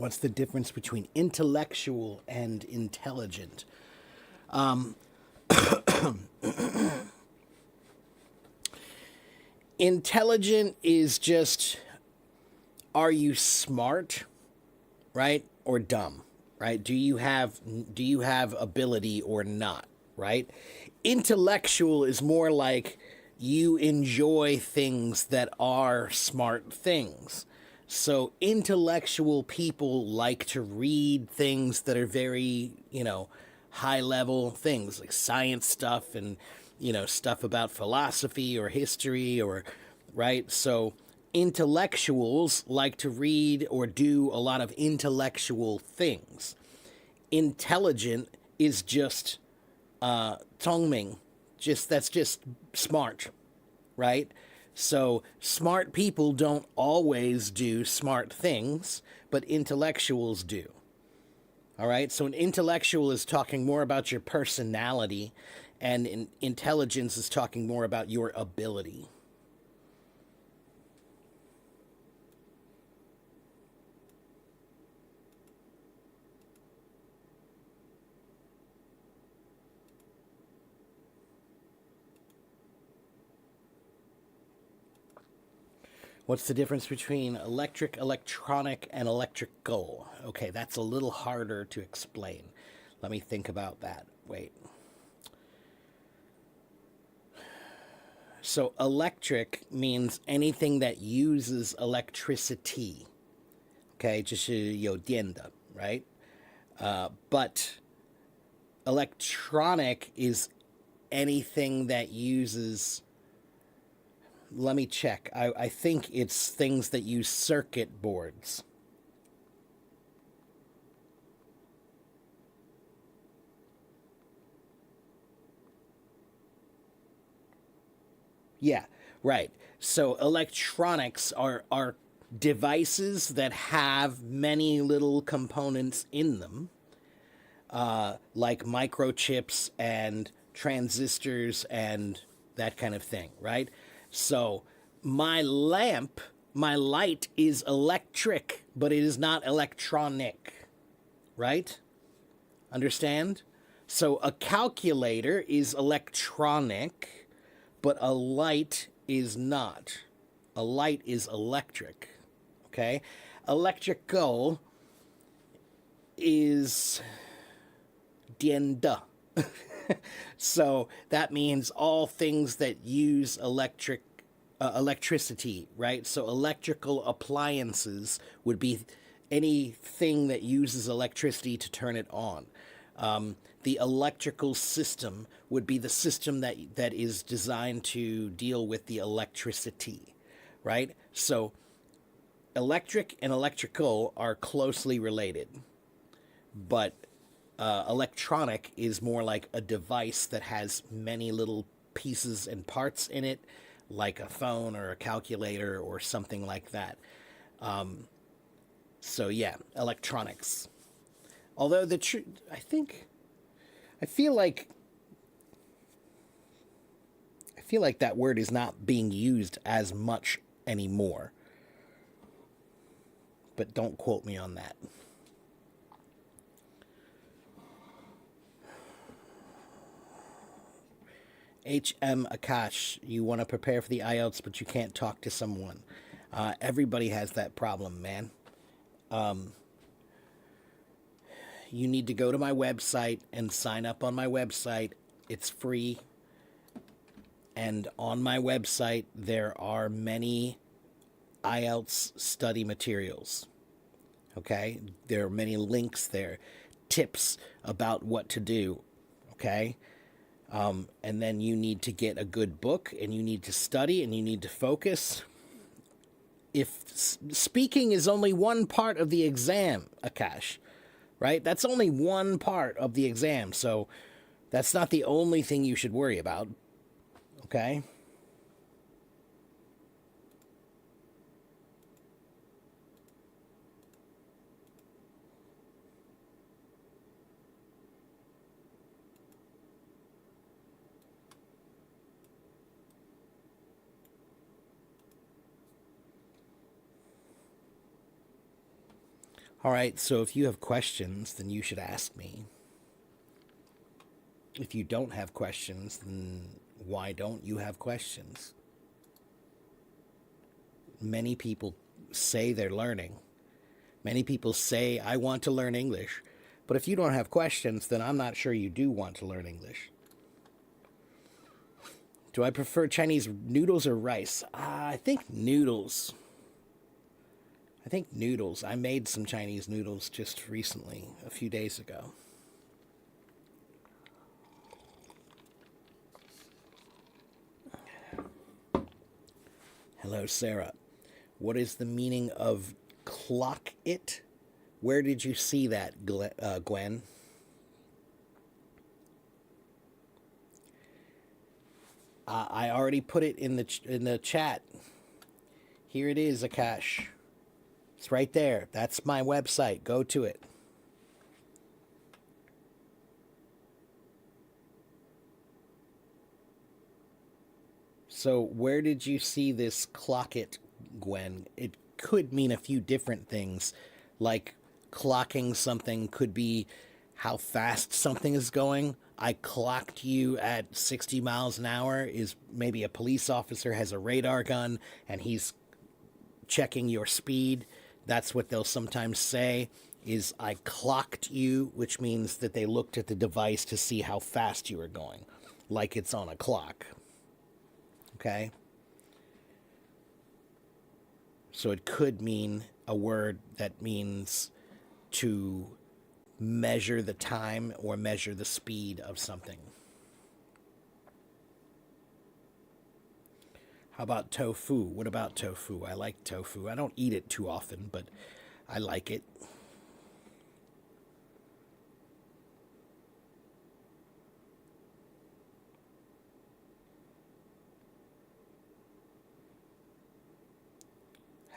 What's the difference between intellectual and intelligent? Intelligent is just, are you smart, right? Or dumb, right? Do you have ability or not, right? Intellectual is more like you enjoy things that are smart things. So intellectual people like to read things that are very, high level things like science stuff and, stuff about philosophy or history or, right? So intellectuals like to read or do a lot of intellectual things. Intelligent is just Tongming, that's just smart, right? So smart people don't always do smart things, but intellectuals do. All right. So an intellectual is talking more about your personality, and intelligence is talking more about your ability. What's the difference between electric, electronic, and electrical? Okay, that's a little harder to explain. Let me think about that. Wait. So, electric means anything that uses electricity. Okay, 就是有电的, right? But electronic is anything that uses. Let me check. I think it's things that use circuit boards. Yeah, right. So electronics are devices that have many little components in them, like microchips and transistors and that kind of thing, right? So my lamp, my light is electric, but it is not electronic, right? Understand? So a calculator is electronic, but a light is not. A light is electric. Okay? Electrical is 电的. So that means all things that use electricity, right? So electrical appliances would be anything that uses electricity to turn it on. The electrical system would be the system that is designed to deal with the electricity, right? So electric and electrical are closely related, but electronic is more like a device that has many little pieces and parts in it, like a phone or a calculator or something like that. So yeah, electronics. Although I feel like that word is not being used as much anymore. But don't quote me on that. HM Akash, you want to prepare for the IELTS, but you can't talk to someone. Everybody has that problem, man. You need to go to my website and sign up on my website. It's free. And on my website, there are many IELTS study materials. Okay? There are many links there, tips about what to do. Okay? And then you need to get a good book and you need to study and you need to focus. If speaking is only one part of the exam, Akash, right? That's only one part of the exam. So that's not the only thing you should worry about. Okay? All right, so if you have questions, then you should ask me. If you don't have questions, then why don't you have questions? Many people say they're learning. Many people say, I want to learn English. But if you don't have questions, then I'm not sure you do want to learn English. Do I prefer Chinese noodles or rice? I think noodles. I think noodles. I made some Chinese noodles just recently, a few days ago. Hello, Sarah. What is the meaning of clock it? Where did you see that, Gwen? I already put it in the chat. Here it is, Akash. It's right there. That's my website. Go to it. So where did you see this clock it, Gwen? It could mean a few different things, like clocking something could be how fast something is going. I clocked you at 60 miles an hour is maybe a police officer has a radar gun and he's checking your speed. That's what they'll sometimes say is I clocked you, which means that they looked at the device to see how fast you were going, like it's on a clock. Okay? So it could mean a word that means to measure the time or measure the speed of something. How about tofu? What about tofu? I like tofu. I don't eat it too often, but I like it.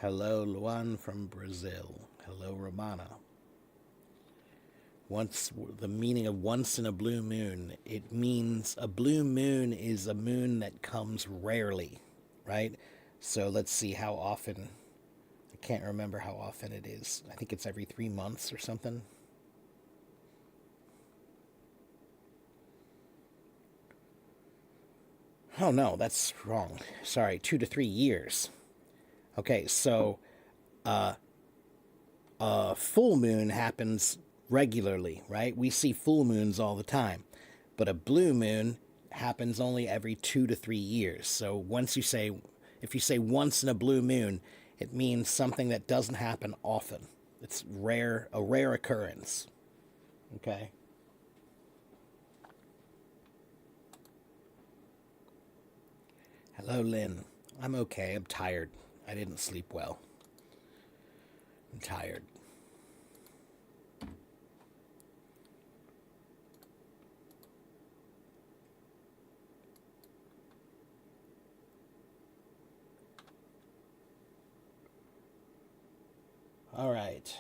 Hello, Luan from Brazil. Hello, Romana. Once the meaning of once in a blue moon, it means a blue moon is a moon that comes rarely, right? So let's see how often. I can't remember how often it is. I think it's every 3 months or something. Oh no, that's wrong. Sorry, 2 to 3 years. Okay, so a full moon happens regularly, right? We see full moons all the time. But a blue moon happens only every 2 to 3 years. So if you say once in a blue moon, it means something that doesn't happen often. It's rare, a rare occurrence. Okay? Hello, Lynn. I'm okay. I'm tired. I didn't sleep well. I'm tired. All right.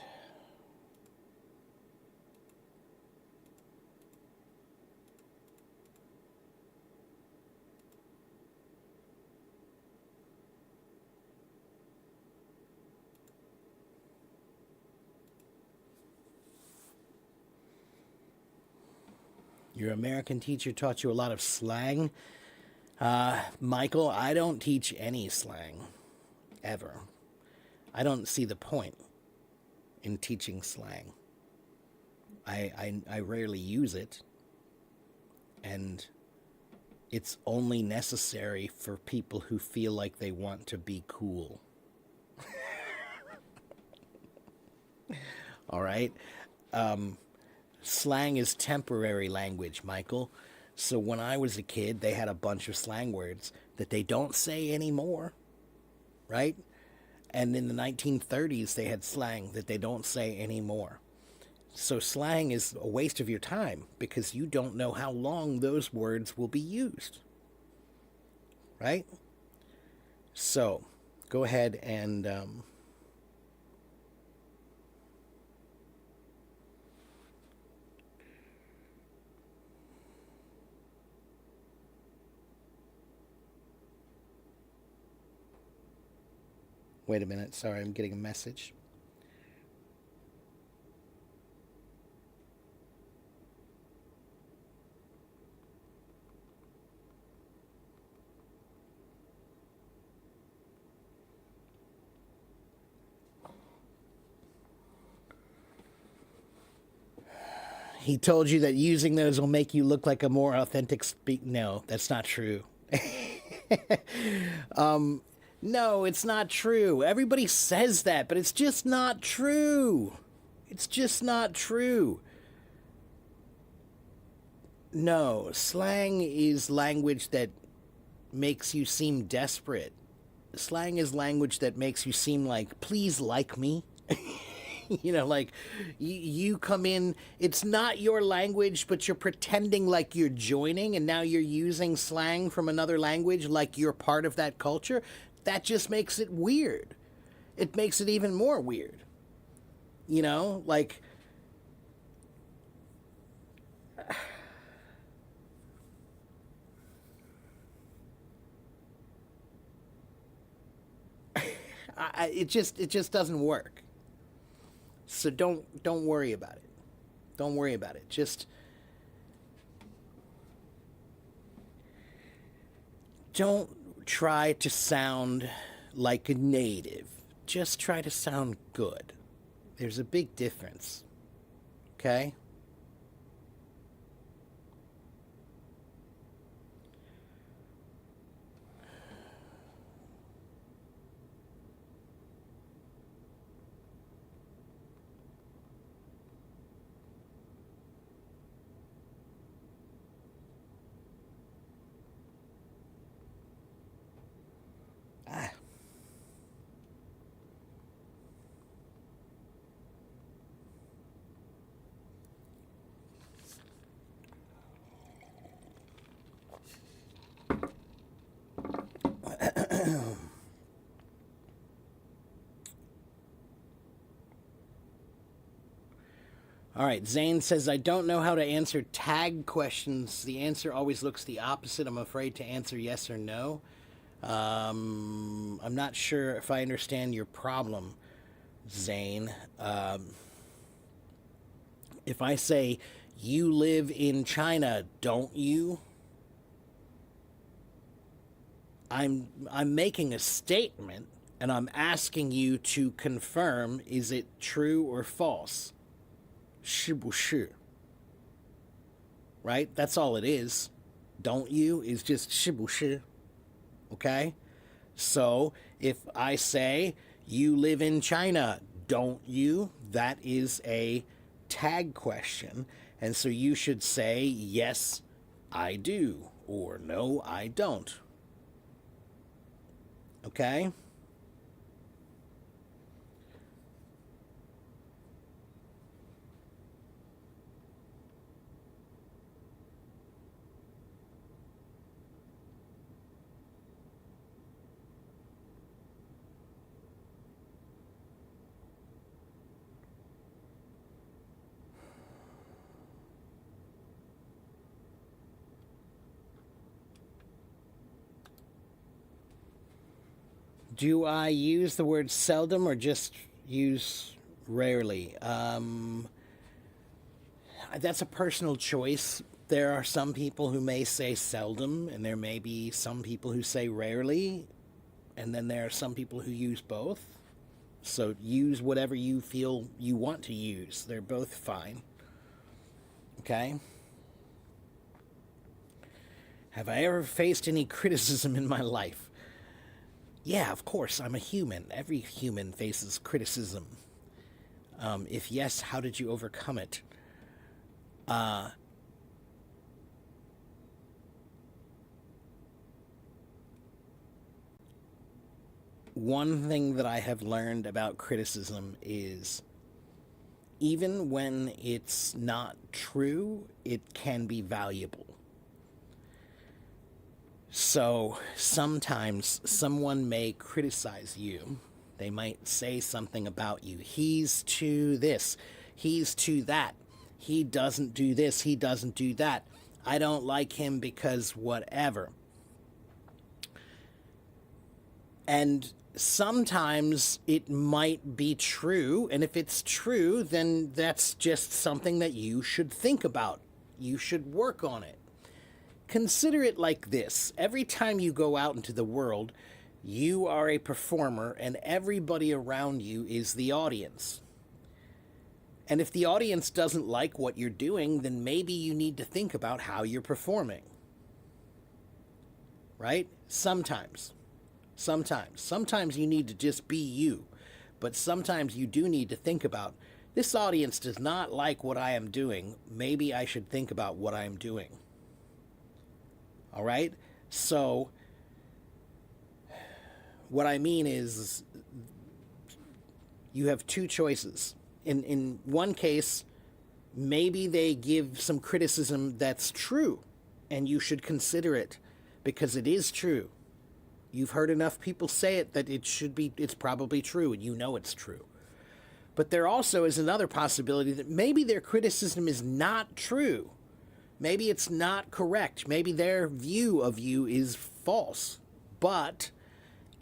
Your American teacher taught you a lot of slang. Michael, I don't teach any slang, ever. I don't see the point in teaching slang. I rarely use it, and it's only necessary for people who feel like they want to be cool. All right? Slang is temporary language, Michael. So when I was a kid, they had a bunch of slang words that they don't say anymore, right? And in the 1930s, they had slang that they don't say anymore. So slang is a waste of your time because you don't know how long those words will be used, right? So go ahead and wait a minute. Sorry, I'm getting a message. He told you that using those will make you look like a more authentic speak. No, that's not true. No, it's not true. Everybody says that, but it's just not true. It's just not true. No, slang is language that makes you seem desperate. Slang is language that makes you seem like, please like me. Like you come in, it's not your language, but you're pretending like you're joining, and now you're using slang from another language like you're part of that culture. That just makes it weird. It makes it even more weird. Like, it just doesn't work. So don't worry about it. Don't worry about it. Just don't try to sound like a native. Just try to sound good. There's a big difference. Okay? Ah. All right, Zane says, I don't know how to answer tag questions. The answer always looks the opposite. I'm afraid to answer yes or no. I'm not sure if I understand your problem, Zane. If I say, you live in China, don't you? I'm making a statement, and I'm asking you to confirm, is it true or false? 是不是? Right? That's all it is. Don't you is just 是不是? Okay? So, if I say, you live in China, don't you? That is a tag question. And so you should say, yes, I do, or no, I don't. Okay? Do I use the word seldom or just use rarely? That's a personal choice. There are some people who may say seldom, and there may be some people who say rarely, and then there are some people who use both. So use whatever you feel you want to use. They're both fine. Okay? Have I ever faced any criticism in my life? Yeah, of course, I'm a human. Every human faces criticism. If yes, how did you overcome it? One thing that I have learned about criticism is even when it's not true, it can be valuable. So sometimes someone may criticize you. They might say something about you. He's to this. He's to that. He doesn't do this. He doesn't do that. I don't like him because whatever. And sometimes it might be true. And if it's true, then that's just something that you should think about. You should work on it. Consider it like this. Every time you go out into the world, you are a performer and everybody around you is the audience. And if the audience doesn't like what you're doing, then maybe you need to think about how you're performing. Right? Sometimes. Sometimes you need to just be you. But sometimes you do need to think about, this audience does not like what I am doing. Maybe I should think about what I am doing. All right? So, what I mean is, you have two choices. In one case, maybe they give some criticism that's true, and you should consider it because it is true. You've heard enough people say it that it's probably true, and you know it's true. But there also is another possibility that maybe their criticism is not true. Maybe it's not correct. Maybe their view of you is false. But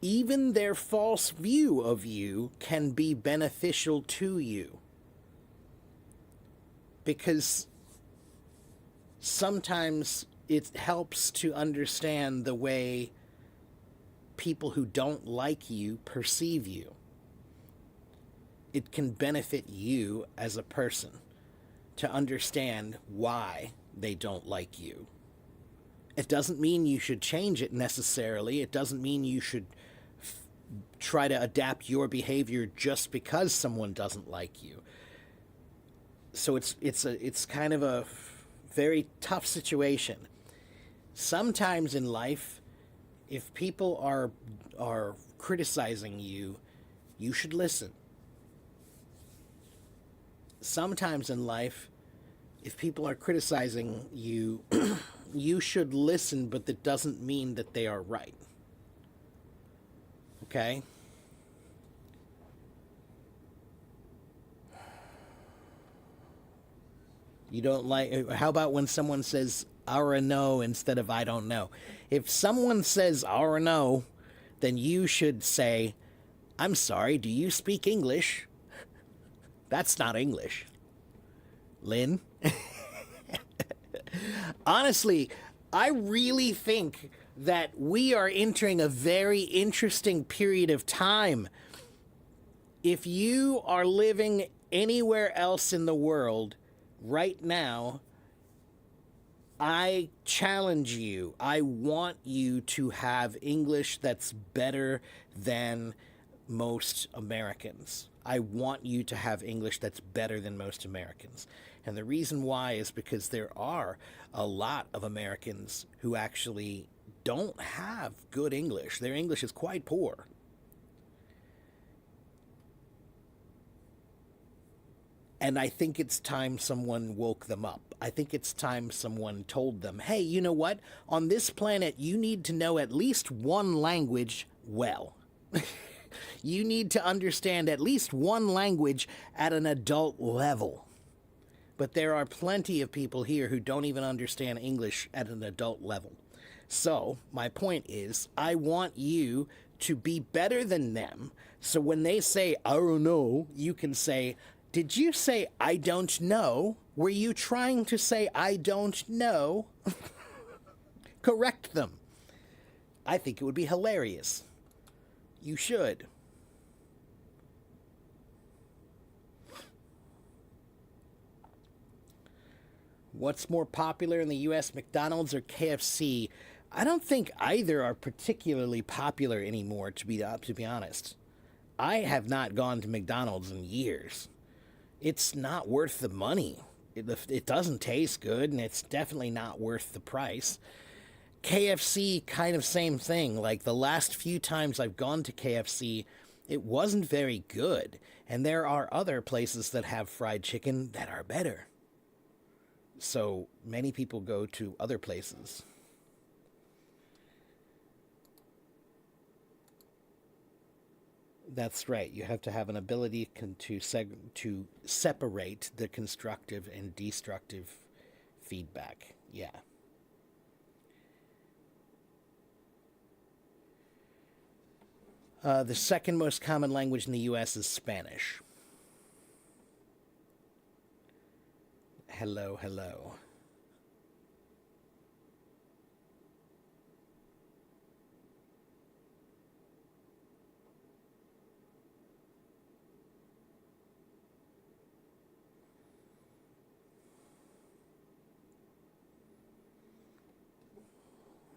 even their false view of you can be beneficial to you. Because sometimes it helps to understand the way people who don't like you perceive you. It can benefit you as a person to understand why they don't like you. It doesn't mean you should change it necessarily. It doesn't mean you should try to adapt your behavior just because someone doesn't like you. So it's kind of a very tough situation. Sometimes in life, if people are criticizing you, you should listen. Sometimes in life, if people are criticizing you, you should listen, but that doesn't mean that they are right. Okay? You don't like... How about when someone says, "I know," instead of "I don't know"? If someone says "I know," then you should say, "I'm sorry, do you speak English?" That's not English. Lynn? Honestly, I really think that we are entering a very interesting period of time. If you are living anywhere else in the world right now, I challenge you. I want you to have English that's better than most Americans. I want you to have English that's better than most Americans. And the reason why is because there are a lot of Americans who actually don't have good English. Their English is quite poor. And I think it's time someone woke them up. I think it's time someone told them, hey, you know what? On this planet, you need to know at least one language well. You need to understand at least one language at an adult level. But there are plenty of people here who don't even understand English at an adult level. So, my point is, I want you to be better than them. So when they say, "I don't know," you can say, "Did you say I don't know? Were you trying to say I don't know?" Correct them. I think it would be hilarious. You should. What's more popular in the U.S., McDonald's or KFC? I don't think either are particularly popular anymore, to be honest. I have not gone to McDonald's in years. It's not worth the money. It doesn't taste good, and it's definitely not worth the price. KFC, kind of same thing. Like, the last few times I've gone to KFC, it wasn't very good. And there are other places that have fried chicken that are better. So many people go to other places. That's right. You have to have an ability to separate the constructive and destructive feedback. Yeah. The second most common language in the U.S. is Spanish. Hello, hello.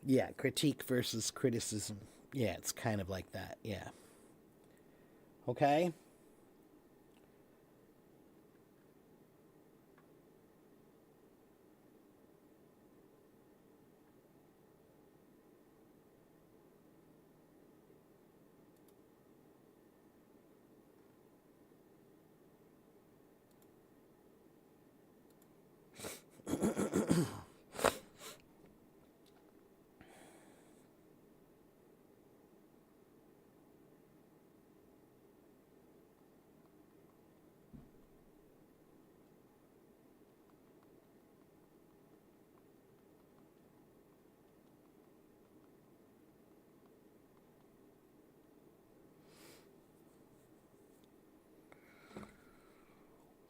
Yeah, critique versus criticism. Yeah, it's kind of like that. Yeah. Okay.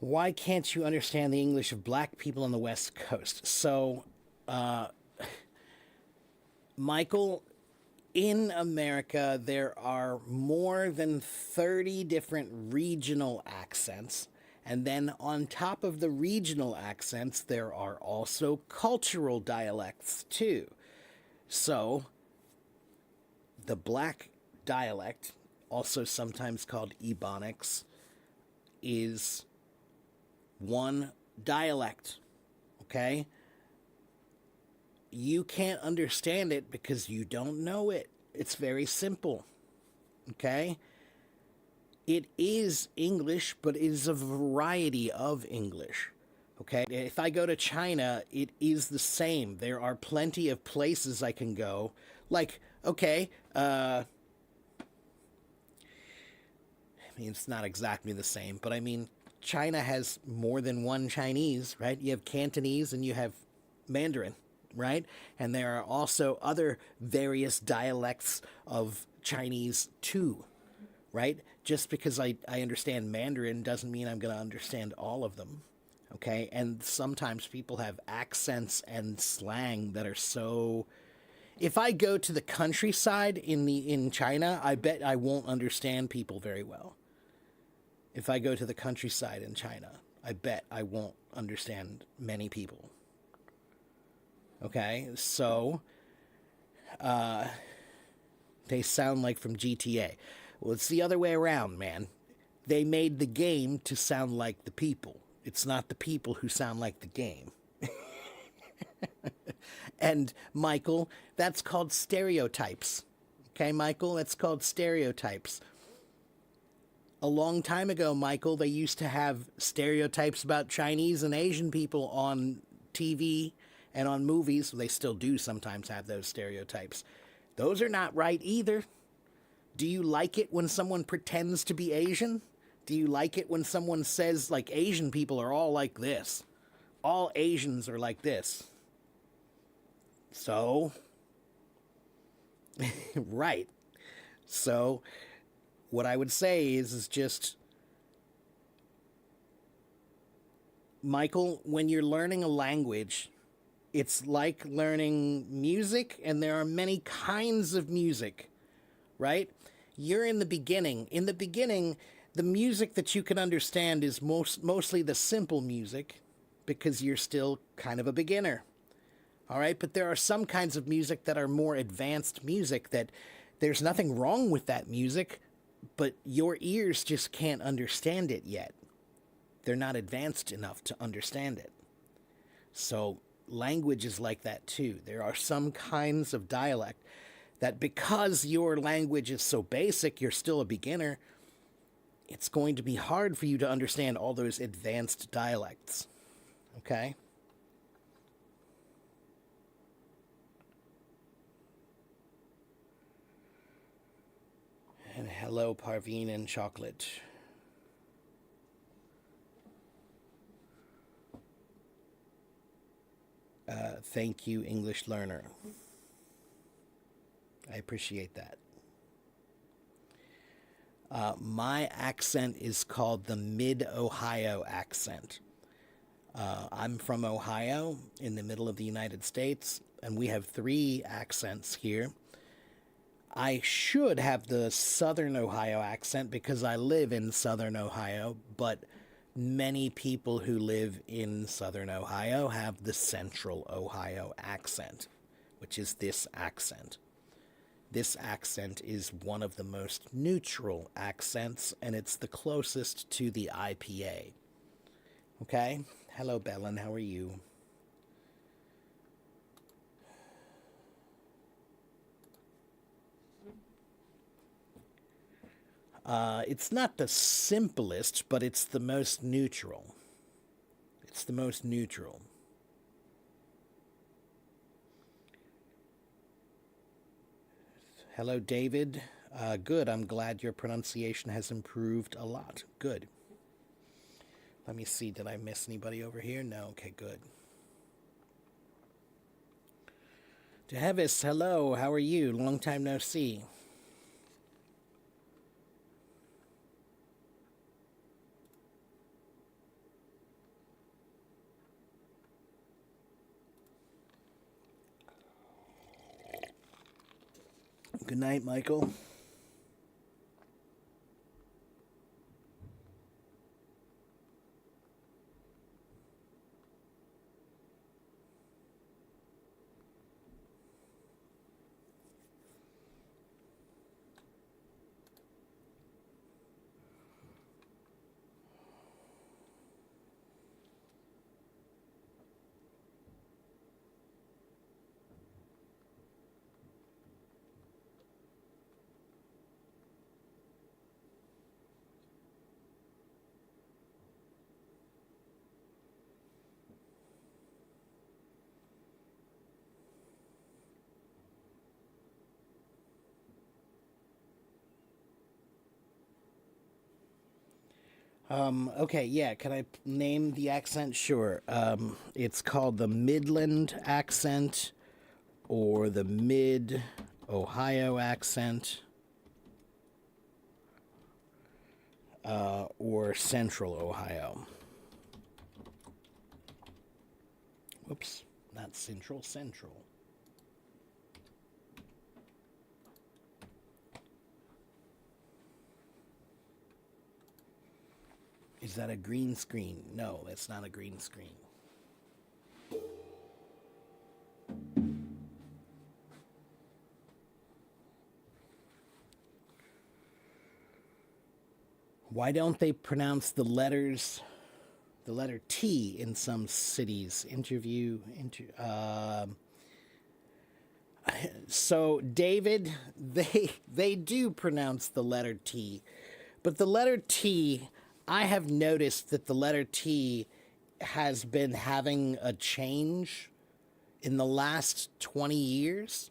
Why can't you understand the English of black people on the West Coast? So, Michael, in America, there are more than 30 different regional accents. And then on top of the regional accents, there are also cultural dialects too. So, the black dialect, also sometimes called Ebonics, is one dialect, okay? You can't understand it because you don't know it. It's very simple, okay? It is English, but it is a variety of English. Okay, if I go to China, it is the same. There are plenty of places I can go. Like, okay, I mean, it's not exactly the same, but I mean, China has more than one Chinese, right? You have Cantonese and you have Mandarin, right? And there are also other various dialects of Chinese too, right? Just because I understand Mandarin doesn't mean I'm going to understand all of them. Okay. And sometimes people have accents and slang that are so. If I go to the countryside in China, I bet I won't understand people very well. If I go to the countryside in China, I bet I won't understand many people. Okay, so they sound like from GTA. Well, it's the other way around, man. They made the game to sound like the people. It's not the people who sound like the game. And Michael, that's called stereotypes. Okay, Michael, that's called stereotypes. A long time ago, Michael, they used to have stereotypes about Chinese and Asian people on TV and on movies. They still do sometimes have those stereotypes. Those are not right either. Do you like it when someone pretends to be Asian? Do you like it when someone says, like, Asian people are all like this? All Asians are like this. So, right. So, what I would say is just, Michael, when you're learning a language, it's like learning music, and there are many kinds of music, right? You're in the beginning. In the beginning, the music that you can understand is mostly the simple music because you're still kind of a beginner. All right, but there are some kinds of music that are more advanced music that there's nothing wrong with that music, but your ears just can't understand it yet. They're not advanced enough to understand it. So language is like that too. There are some kinds of dialect that because your language is so basic, you're still a beginner, it's going to be hard for you to understand all those advanced dialects. Okay? And hello, Parveen and Chocolate. Thank you, English learner. I appreciate that. My accent is called the Mid Ohio accent. I'm from Ohio in the middle of the United States, and we have three accents here. I should have the Southern Ohio accent because I live in Southern Ohio, but many people who live in Southern Ohio have the Central Ohio accent, which is this accent. This accent is one of the most neutral accents, and it's the closest to the IPA. Okay? Hello, Bellin. How are you? It's not the simplest, but it's the most neutral. It's the most neutral. Hello, David. Good. I'm glad your pronunciation has improved a lot. Good. Let me see. Did I miss anybody over here? No. Okay, good. Dehevis, hello. How are you? Long time no see. Good night, Michael. Okay, yeah, can I name the accent? Sure. It's called the Midland accent or the Mid Ohio accent or Central Ohio. Whoops, not Central, Central. Is that a green screen? No, it's not a green screen. Why don't they pronounce the letter T in some cities? So David, they do pronounce the letter T, but the letter T, I have noticed that the letter T has been having a change in the last 20 years.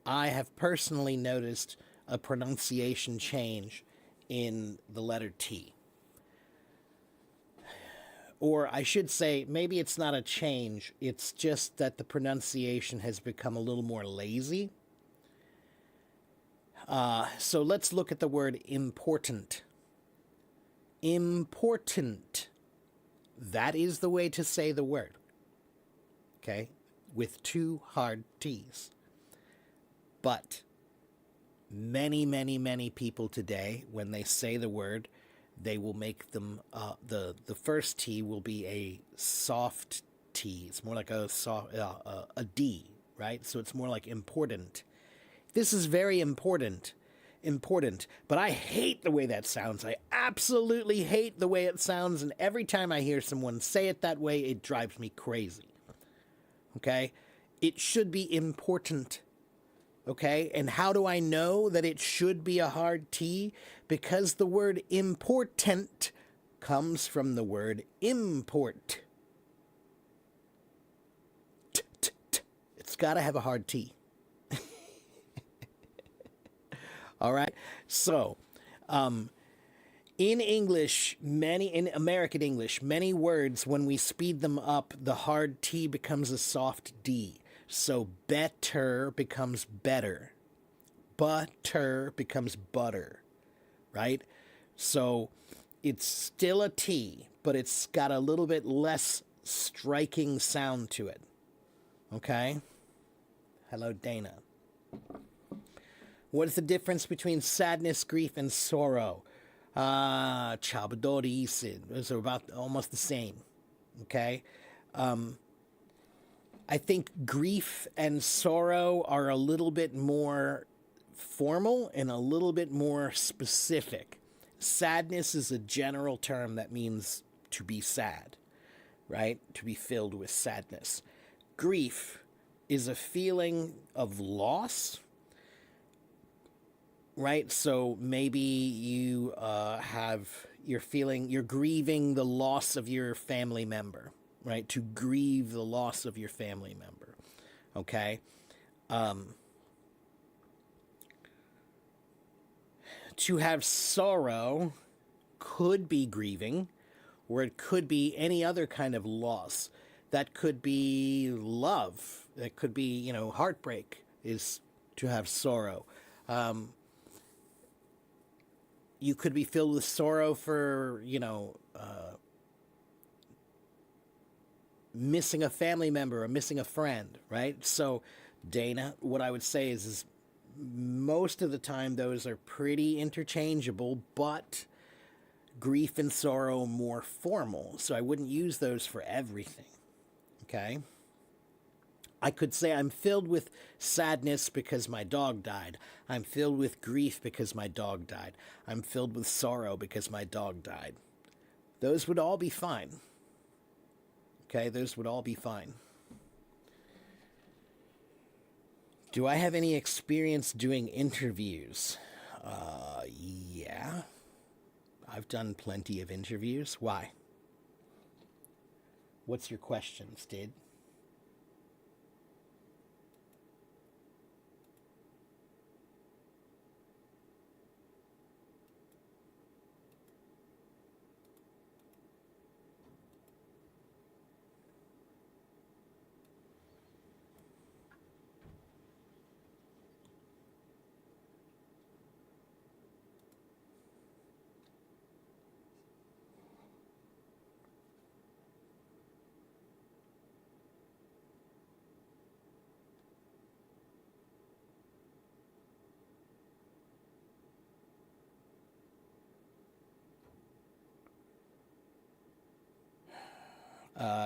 I have personally noticed a pronunciation change in the letter T. Or I should say, maybe it's not a change, it's just that the pronunciation has become a little more lazy. So let's look at the word important. Important. That is the way to say the word. Okay? With two hard T's. But many, many, many people today, when they say the word, they will make them, the first T will be a soft T. It's more like a D, right? So it's more like important. This is very important, but I hate the way that sounds. I absolutely hate the way it sounds, and every time I hear someone say it that way, it drives me crazy. Okay? It should be important. Okay? And how do I know that it should be a hard T? Because the word important comes from the word import. It's got to have a hard T. All right? So, in English, in American English, many words, when we speed them up, the hard T becomes a soft D. So better becomes better. Butter becomes butter, right? So it's still a T, but it's got a little bit less striking sound to it. Okay? Hello, Dana. What is the difference between sadness, grief, and sorrow? Chabadori Isid. Those are about almost the same. Okay? I think grief and sorrow are a little bit more formal and a little bit more specific. Sadness is a general term that means to be sad, right? To be filled with sadness. Grief is a feeling of loss, right? So maybe you're grieving the loss of your family member, right? To grieve the loss of your family member, okay? To have sorrow could be grieving, or it could be any other kind of loss. That could be love. That could be, heartbreak is to have sorrow. You could be filled with sorrow for, missing a family member or missing a friend, right? So, Dana, what I would say is most of the time those are pretty interchangeable, but grief and sorrow more formal. So I wouldn't use those for everything. Okay? I could say I'm filled with sadness because my dog died. I'm filled with grief because my dog died. I'm filled with sorrow because my dog died. Those would all be fine. Okay, those would all be fine. Do I have any experience doing interviews? Yeah. I've done plenty of interviews. Why? What's your question, Stid?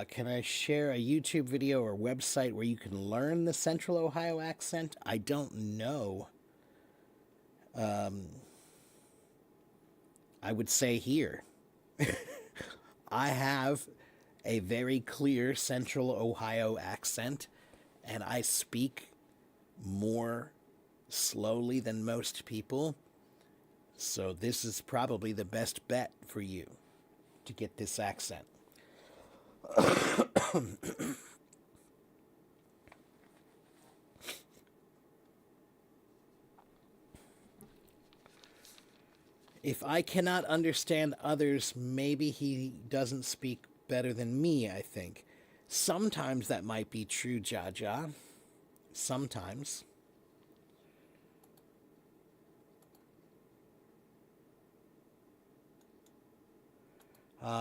Can I share a YouTube video or website where you can learn the Central Ohio accent? I don't know. I would say here. I have a very clear Central Ohio accent, and I speak more slowly than most people. So this is probably the best bet for you to get this accent. If I cannot understand others, maybe he doesn't speak better than me, I think. Sometimes that might be true, Jaja. Sometimes.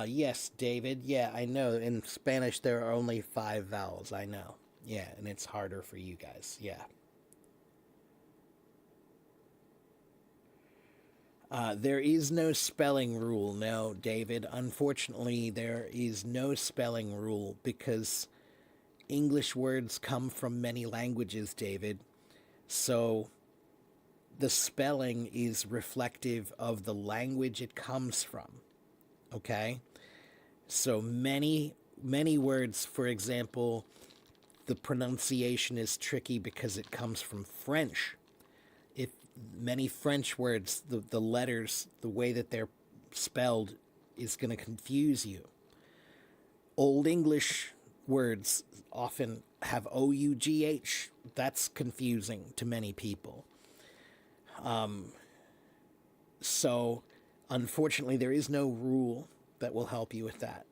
Yes, David. Yeah, I know. In Spanish, there are only 5 vowels. I know. Yeah, and it's harder for you guys. Yeah. There is no spelling rule, no, David. Unfortunately, there is no spelling rule because English words come from many languages, David. So the spelling is reflective of the language it comes from. Okay? So many words, for example, the pronunciation is tricky because it comes from French. If many French words, the letters, the way that they're spelled is going to confuse you. Old English words often have OUGH. That's confusing to many people. So, unfortunately, there is no rule that will help you with that.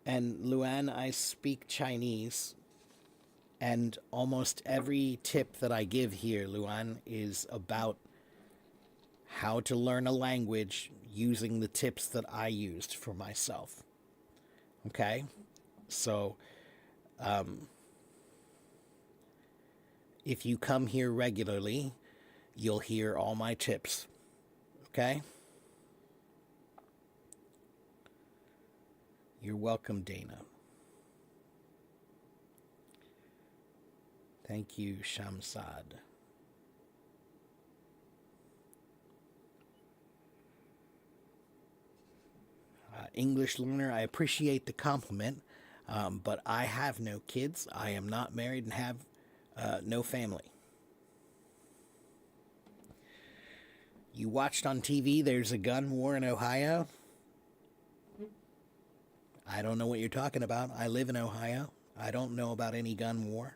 And Luan, I speak Chinese, and almost every tip that I give here, Luan, is about how to learn a language using the tips that I used for myself. Okay? So, if you come here regularly, you'll hear all my tips. Okay? You're welcome, Dana. Thank you, Shamsad. English learner, I appreciate the compliment, but I have no kids. I am not married and have no family. You watched on TV, there's a gun war in Ohio. I don't know what you're talking about. I live in Ohio. I don't know about any gun war.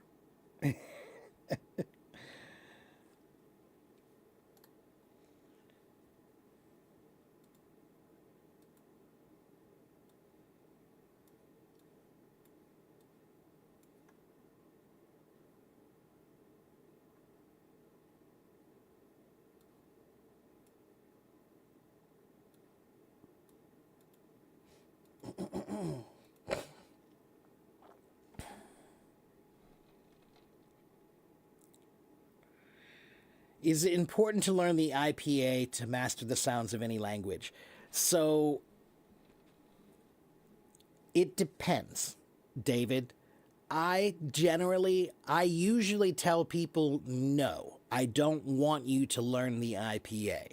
Is it important to learn the IPA to master the sounds of any language? So it depends, David. I usually tell people no, I don't want you to learn the IPA.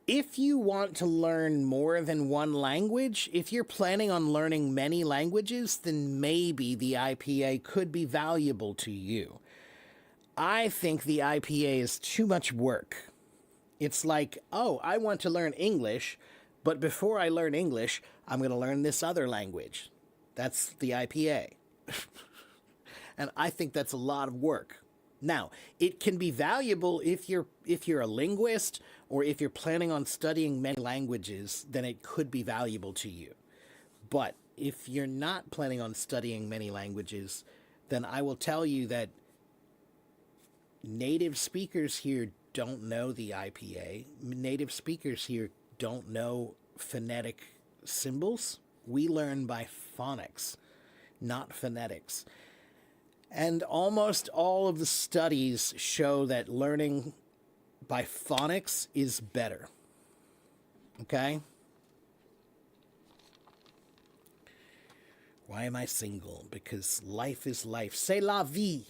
If you want to learn more than one language, if you're planning on learning many languages, then maybe the IPA could be valuable to you. I think the IPA is too much work. It's like, oh, I want to learn English, but before I learn English, I'm going to learn this other language. That's the IPA. And I think that's a lot of work. Now, it can be valuable if you're a linguist or if you're planning on studying many languages, then it could be valuable to you. But if you're not planning on studying many languages, then I will tell you that native speakers here don't know the IPA. Native speakers here don't know phonetic symbols. We learn by phonics, not phonetics. And almost all of the studies show that learning by phonics is better. Okay? Why am I single? Because life is life. C'est la vie.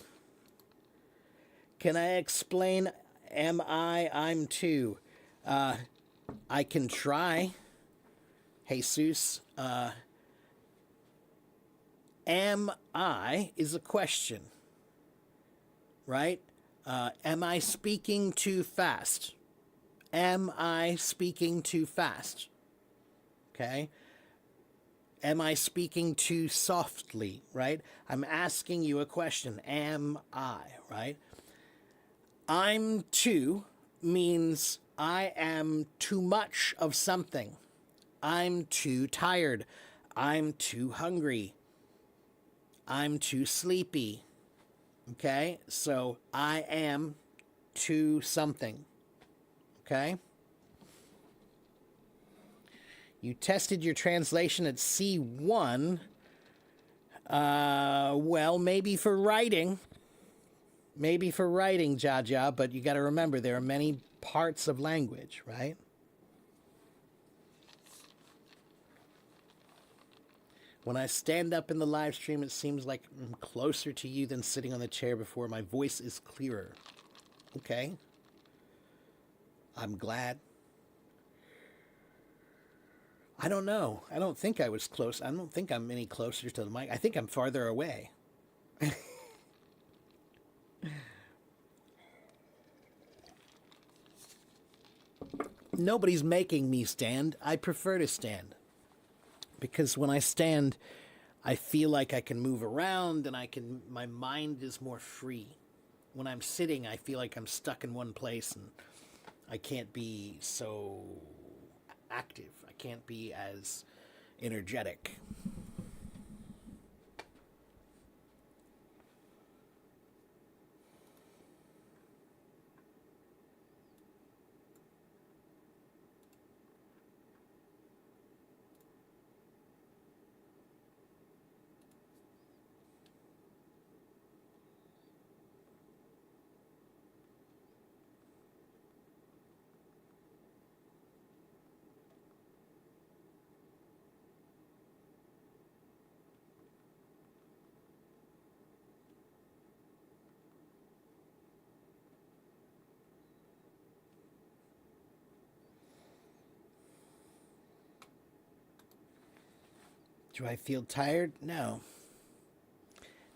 Can I explain am I? I'm too. I can try. Jesus. Am I is a question, right? Am I speaking too fast? Am I speaking too fast? Okay. Am I speaking too softly, right? I'm asking you a question. Am I, right? I'm too means I am too much of something. I'm too tired. I'm too hungry. I'm too sleepy. Okay? So I am too something. Okay? You tested your translation at C1. Well, maybe for writing. Maybe for writing, Jaja, but you got to remember there are many parts of language, right? When I stand up in the live stream, it seems like I'm closer to you than sitting on the chair before. My voice is clearer. Okay. I'm glad. I don't know. I don't think I was close. I don't think I'm any closer to the mic. I think I'm farther away. Nobody's making me stand. I prefer to stand. Because when I stand, I feel like I can move around and my mind is more free. When I'm sitting, I feel like I'm stuck in one place and I can't be so active. I can't be as energetic. Do I feel tired? No.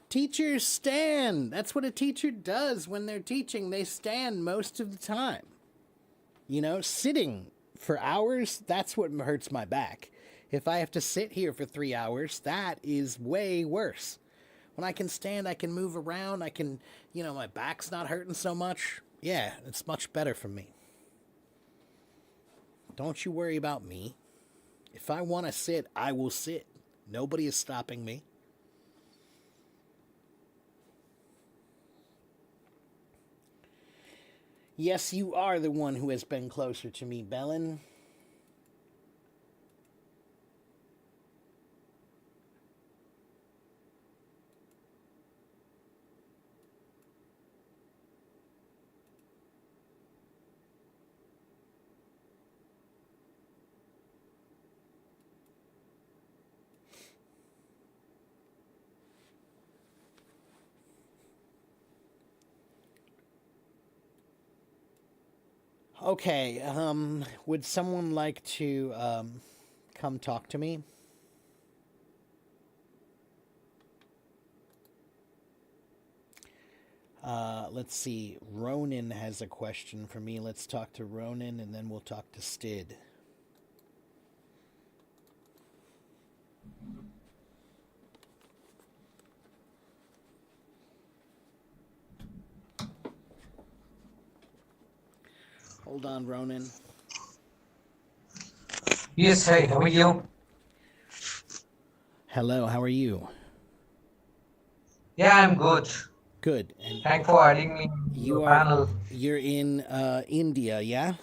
Teachers stand. That's what a teacher does when they're teaching. They stand most of the time. You know, sitting for hours, that's what hurts my back. If I have to sit here for 3 hours, that is way worse. When I can stand, I can move around, I can, my back's not hurting so much. Yeah, it's much better for me. Don't you worry about me. If I want to sit, I will sit. Nobody is stopping me. Yes, you are the one who has been closer to me, Bellin. Okay, would someone like to come talk to me? Let's see. Ronan has a question for me. Let's talk to Ronan and then we'll talk to Stid. Hold on, Ronan. Yes, hey, how are you? Hello, how are you? Yeah, I'm good. Good. And Thanks for adding me to your panel. you're in India, yeah?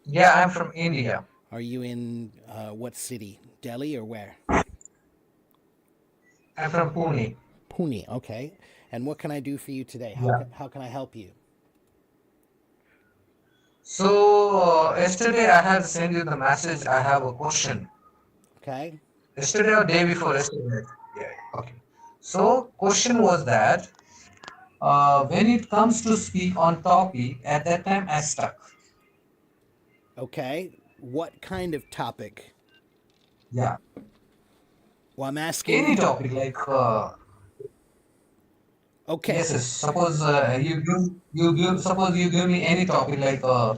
Yeah, I'm from India. Are you in what city? Delhi or where? I'm from Pune. Pune, okay. And what can I do for you today? Yeah. How can I help you? So, yesterday I had sent you the message. I have a question. Okay. Yesterday or day before yesterday. Yeah. Okay. So, question was that when it comes to speak on topic, at that time I stuck. Okay. What kind of topic? Yeah. Well, I'm asking Any you. topic like Okay. yes, yes. Suppose suppose you give me any topic for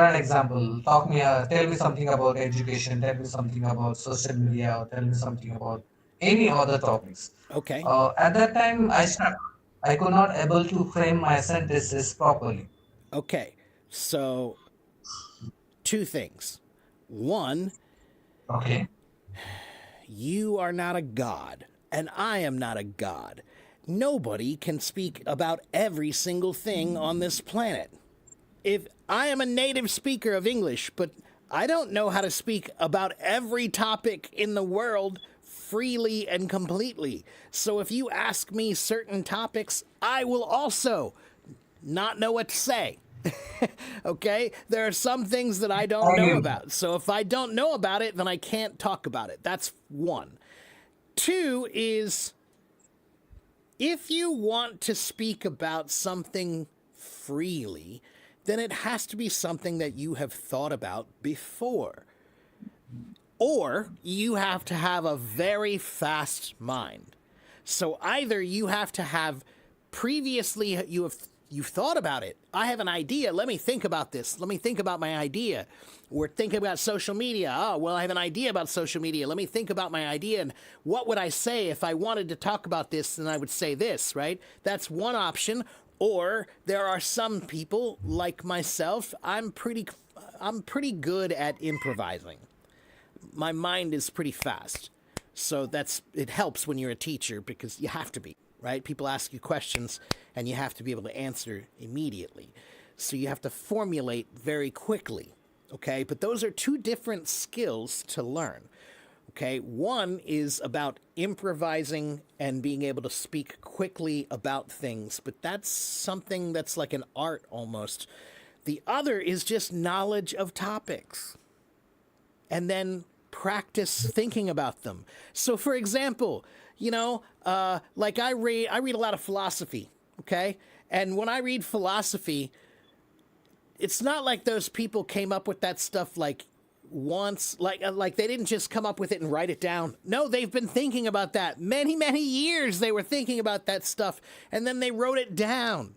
an example, tell me something about education, tell me something about social media, or tell me something about any other topics. Okay. At that time, I stuck. I could not able to frame my sentences properly. Okay. So, two things. One, Okay. you are not a god, and I am not a god. Nobody can speak about every single thing on this planet. If I am a native speaker of English, but I don't know how to speak about every topic in the world freely and completely. So if you ask me certain topics, I will also not know what to say. Okay? There are some things that I don't I know agree. about. So if I don't know about it, then I can't talk about it. That's one. Two is if you want to speak about something freely, then it has to be something that you have thought about before. Or you have to have a very fast mind. So either you have to have previously you've thought about it. I have an idea. Let me think about this. Let me think about my idea. We're thinking about social media. Oh, well, I have an idea about social media. Let me think about my idea and what would I say if I wanted to talk about this, then I would say this, right? That's one option. Or there are some people like myself, I'm pretty good at improvising. My mind is pretty fast. So it helps when you're a teacher because you have to be, right? People ask you questions and you have to be able to answer immediately. So you have to formulate very quickly, okay? But those are two different skills to learn. Okay, one is about improvising and being able to speak quickly about things, but that's something that's like an art almost. The other is just knowledge of topics and then practice thinking about them. So, for example, like I read a lot of philosophy, okay? And when I read philosophy, it's not like those people came up with that stuff like wants like they didn't just come up with it and write it down. No, they've been thinking about that many years. They were thinking about that stuff and then they wrote it down,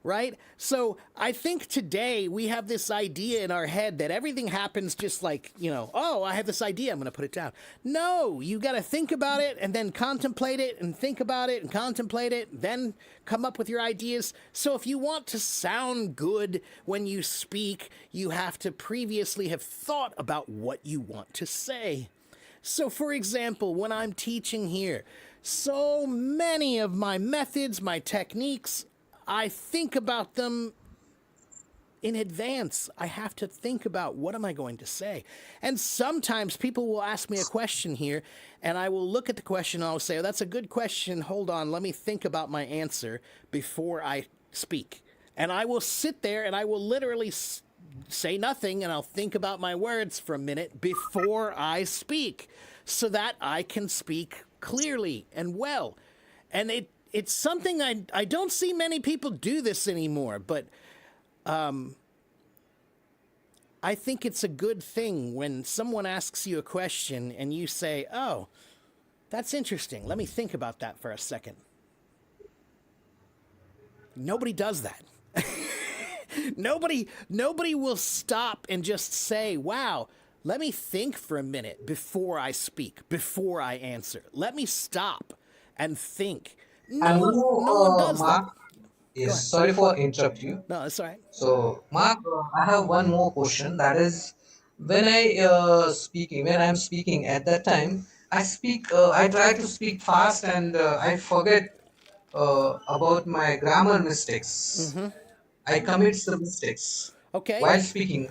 right? So I think today we have this idea in our head that everything happens just like, oh, I have this idea, I'm going to put it down. No, you got to think about it and then contemplate it and think about it and contemplate it, then come up with your ideas. So if you want to sound good when you speak, you have to previously have thought about what you want to say. So for example, when I'm teaching here, so many of my methods, my techniques, I think about them in advance. I have to think about what am I going to say. And sometimes people will ask me a question here, and I will look at the question and I'll say, oh, that's a good question. Hold on, let me think about my answer before I speak. And I will sit there and I will literally say nothing, and I'll think about my words for a minute before I speak so that I can speak clearly and well. And it's something I don't see many people do this anymore, but I think it's a good thing when someone asks you a question and you say, oh, that's interesting. Let me think about that for a second. Nobody does that. Nobody will stop and just say, wow, let me think for a minute before I speak, before I answer. Let me stop and think. And No one does that. Mark, yes, sorry for interrupt you. No, that's all right. So, Mark, I have one more question. That is, when I'm speaking at that time, I try to speak fast and I forget about my grammar mistakes. I commit some mistakes Okay. while speaking.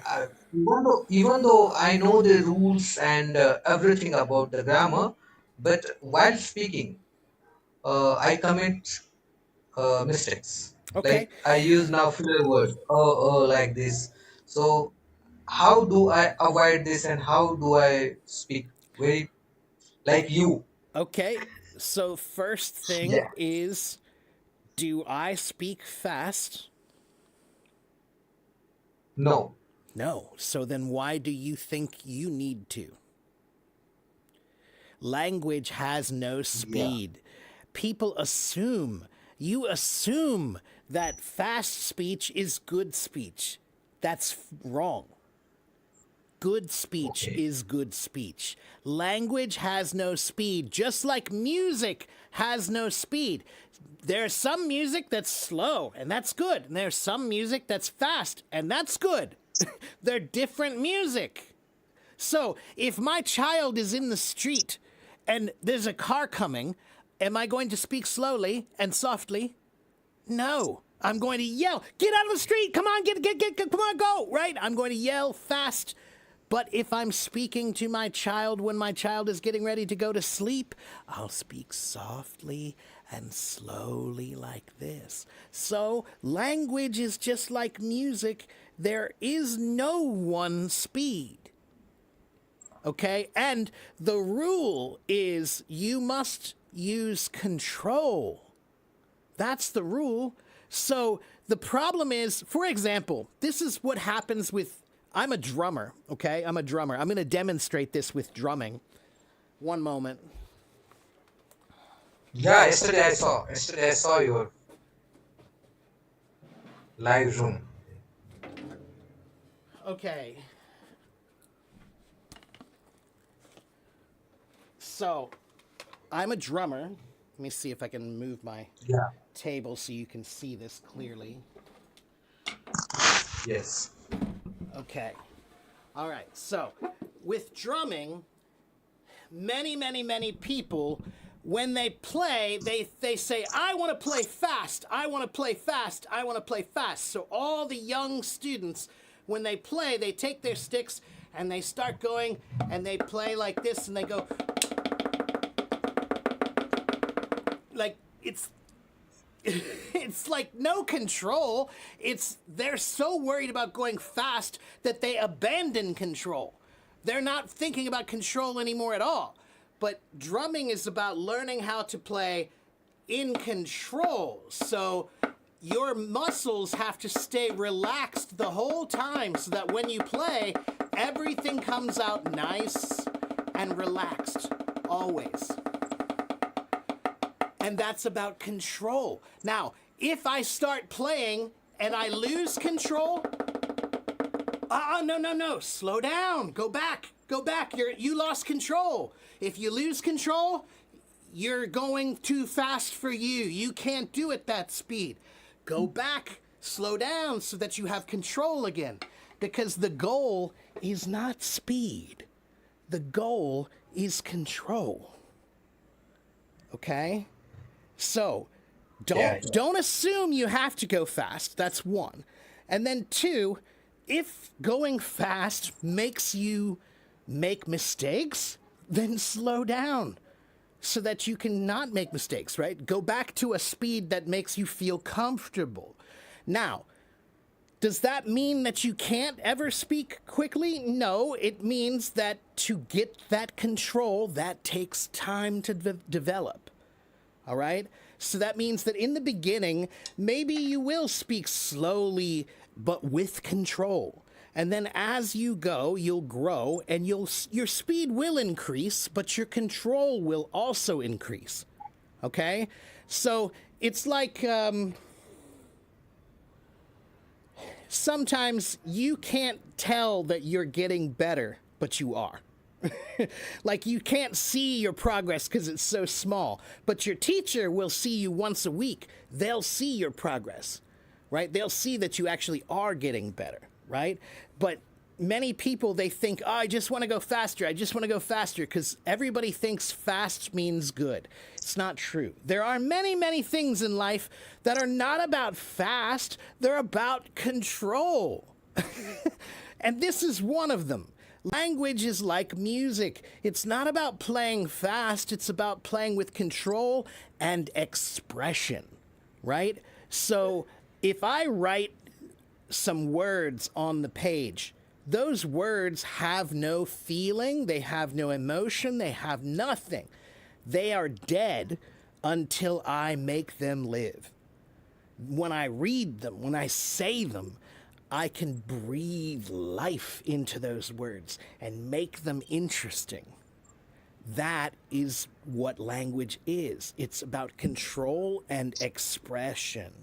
Even though I know the rules and everything about the grammar, but while speaking, I commit mistakes. Okay. Like I use now filler words, like this. So how do I avoid this and how do I speak very like you? Okay. So first thing Yeah. is, do I speak fast? No. No. So then why do you think you need to? Language has no Yeah. speed. People assume, you assume that fast speech is good speech. That's wrong. Good speech Okay. is good speech. Language has no speed, just like music has no speed. There's some music that's slow, and that's good. And there's some music that's fast, and that's good. They're different music. So if my child is in the street and there's a car coming, am I going to speak slowly and softly? No. I'm going to yell, get out of the street. Come on, get, come on, go. Right? I'm going to yell fast. But if I'm speaking to my child when my child is getting ready to go to sleep, I'll speak softly and slowly like this. So language is just like music. There is no one speed. Okay? And the rule is you must use control. That's the rule. So the problem is, for example, this is what happens with, I'm a drummer, okay? I'm a drummer. I'm going to demonstrate this with drumming. One moment. Yeah, yesterday I saw. Yesterday I saw your live room. Okay. So, I'm a drummer. Let me see if I can move my Yeah. table so you can see this clearly. Yes. Okay. All right. So, with drumming, many people, when they play, they say, I want to play fast. I want to play fast. I want to play fast. So all the young students, when they play, they take their sticks and they start going and they play like this and they go like it's like no control. They're so worried about going fast that they abandon control. They're not thinking about control anymore at all. But drumming is about learning how to play in control. So your muscles have to stay relaxed the whole time so that when you play, Everything comes out nice and relaxed, always. And that's about control. Now, if I start playing and I lose control, no, no, no, slow down, go back, go back. You lost control. If you lose control, you're going too fast for you. You can't do it that speed. Go back, slow down so that you have control again. Because the goal is not speed. The goal is control. Okay? So, don't assume you have to go fast. That's one. And then two, if going fast makes you make mistakes, then slow down so that you can not make mistakes, right? Go back to a speed that makes you feel comfortable. Now, does that mean that you can't ever speak quickly? No, it means that to get that control, that takes time to develop. All right? So that means that in the beginning, maybe you will speak slowly, but with control. And then as you go, you'll grow and your speed will increase, but your control will also increase. Okay? So it's like sometimes you can't tell that you're getting better, but you are. Like you can't see your progress because it's so small, but your teacher will see you once a week. They'll see your progress, right? They'll see that you actually are getting better, right? But many people, they think, oh, I just want to go faster. I just want to go faster because everybody thinks fast means good. It's not true. There are many, many things in life that are not about fast. They're about control. And this is one of them. Language is like music. It's not about playing fast. It's about playing with control and expression, right? So if I write some words on the page, those words have no feeling. They have no emotion. They have nothing. They are dead until I make them live. When I read them, when I say them, I can breathe life into those words and make them interesting. That is what language is. It's about control and expression.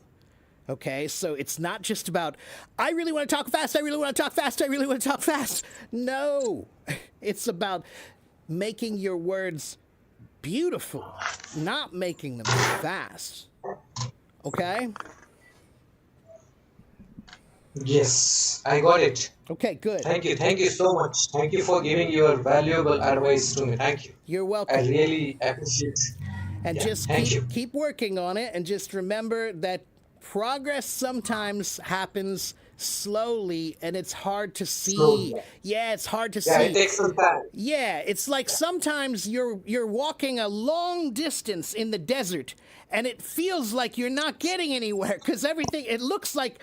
Okay, so it's not just about, I really want to talk fast, I really want to talk fast, I really want to talk fast. No, it's about making your words beautiful, not making them fast. Okay? Yes, I got it. Okay, good. Thank you. Thank you so much. Thank you for giving your valuable advice to me. Thank you. You're I welcome. really appreciate. And Yeah, just thank you. keep working on it, and just remember that progress sometimes happens slowly and it's hard to see. Slowly. Yeah, it's hard to Yeah, it see. takes some time. Yeah, it's like sometimes you're walking a long distance in the desert and it feels like you're not getting anywhere because everything, it looks like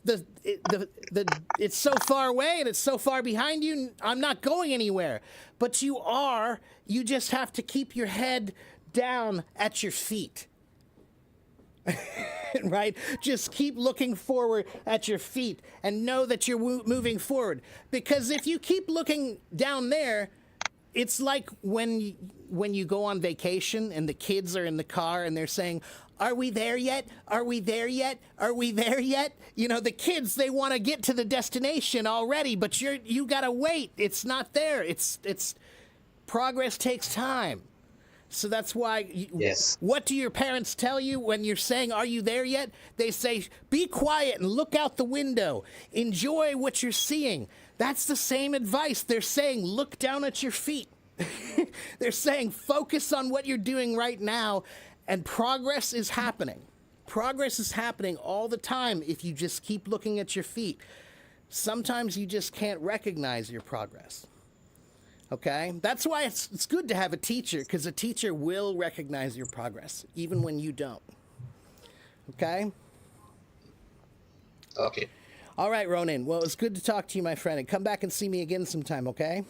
it's so far away and it's so far behind you, I'm not going anywhere. But you just have to keep your head down at your feet. Right? Just keep looking forward at your feet and know that you're moving forward. Because if you keep looking down there, it's like when you go on vacation and the kids are in the car and they're saying, "Are we there yet? Are we there yet? Are we there yet?" You know, the kids, they want to get to the destination already, but you got to wait. It's not there. It's progress takes time. So that's why, Yes. what do your parents tell you when you're saying, "Are you there yet?" They say, "Be quiet and look out the window. Enjoy what you're seeing." That's the same advice. They're saying, look down at your feet. They're saying, focus on what you're doing right now, and progress is happening. Progress is happening all the time if you just keep looking at your feet. Sometimes you just can't recognize your progress. Okay? That's why it's good to have a teacher, because a teacher will recognize your progress, even when you don't. Okay? Okay. All right, Ronan. Well, it's good to talk to you, my friend, and come back and see me again sometime, okay?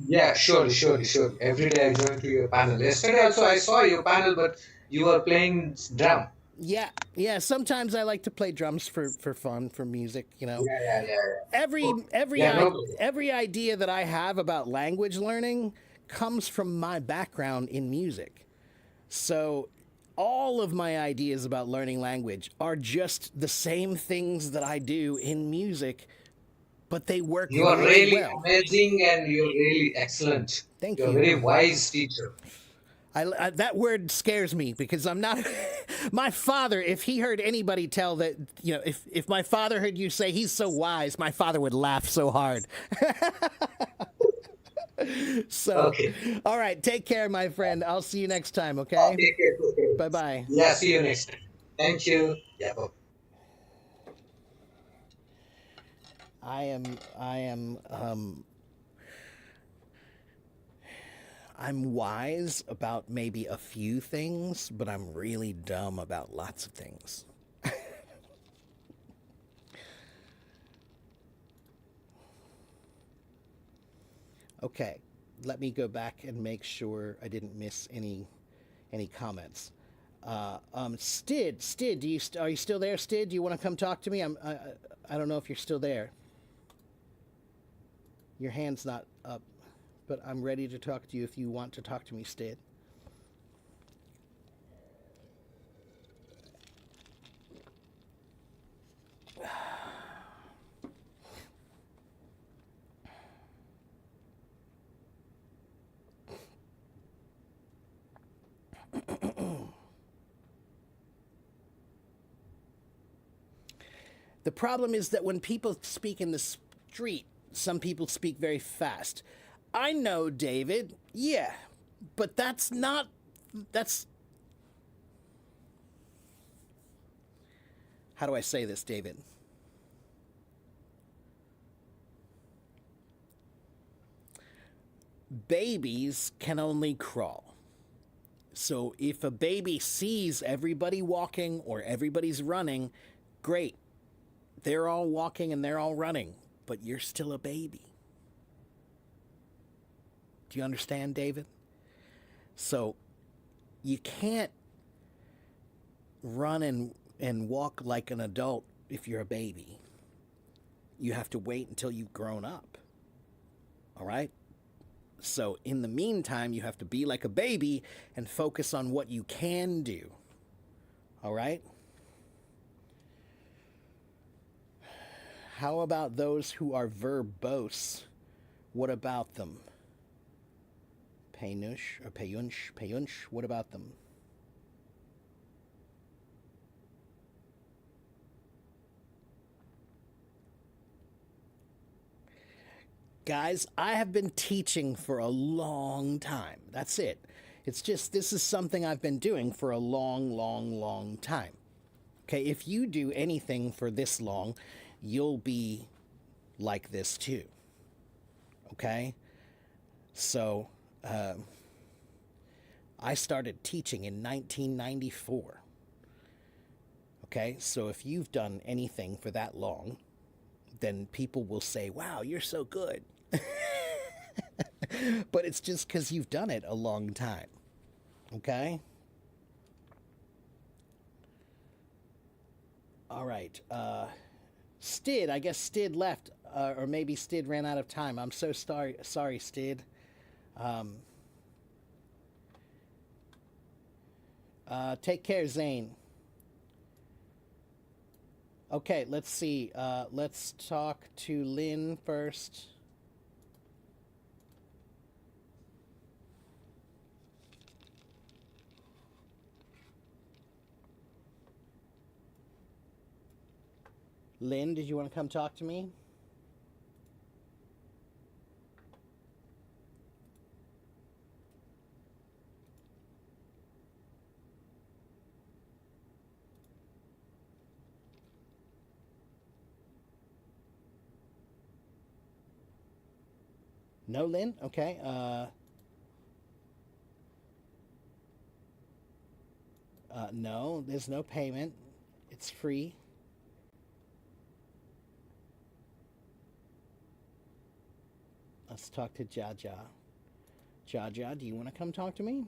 Yeah, surely, surely, surely. Every day I join to your panel. Yesterday also I saw your panel, but you were playing drum. Yeah, yeah. Sometimes I like to play drums for fun, for music. You know, Yeah, yeah, yeah, yeah. every Okay. every Yeah, no i problem. every idea that I have about language learning comes from my background in music. So all of my ideas about learning language are just the same things that I do in music, but they work You are really really well. amazing and you're really excellent. Thank You're a you. very wise teacher. That word scares me because I'm not. My father, if he heard anybody tell that, if my father heard you say he's so wise, my father would laugh so hard. So, Okay. all right, take care, my friend. I'll see you next time, okay? Take care. Take care. Bye bye. Yeah, see you next time. Thank you. Yeah, bye. I'm wise about maybe a few things, but I'm really dumb about lots of things. Okay, let me go back and make sure I didn't miss any comments. Stid, are you still there? Stid, do you want to come talk to me? I don't know if you're still there. Your hand's not up, but I'm ready to talk to you if you want to talk to me, Stid. The problem is that when people speak in the street, some people speak very fast. I know, David. Yeah, but that's not. That's. How do I say this, David? Babies can only crawl. So if a baby sees everybody walking or everybody's running, great. They're all walking and they're all running, but you're still a baby. Do you understand, David? So you can't run and walk like an adult if you're a baby. You have to wait until you've grown up. All right? So in the meantime, you have to be like a baby and focus on what you can do. All right? How about those who are verbose? What about them? Peynush or peyunsh, what about them? Guys, I have been teaching for a long time. That's it. It's just this is something I've been doing for a long time. Okay, if you do anything for this long, you'll be like this too. Okay? So, I started teaching in 1994. Okay, so if you've done anything for that long, then people will say, wow, you're so good. But it's just because you've done it a long time. Okay? All right. Stid, I guess Stid left, or maybe Stid ran out of time. I'm so sorry, Stid. Um, take care, Zane. Okay, let's see. Let's talk to Lynn first. Lynn, did you want to come talk to me? No, Lynn? Okay. No, there's no payment. It's free. Let's talk to Jaja. Jaja, do you want to come talk to me?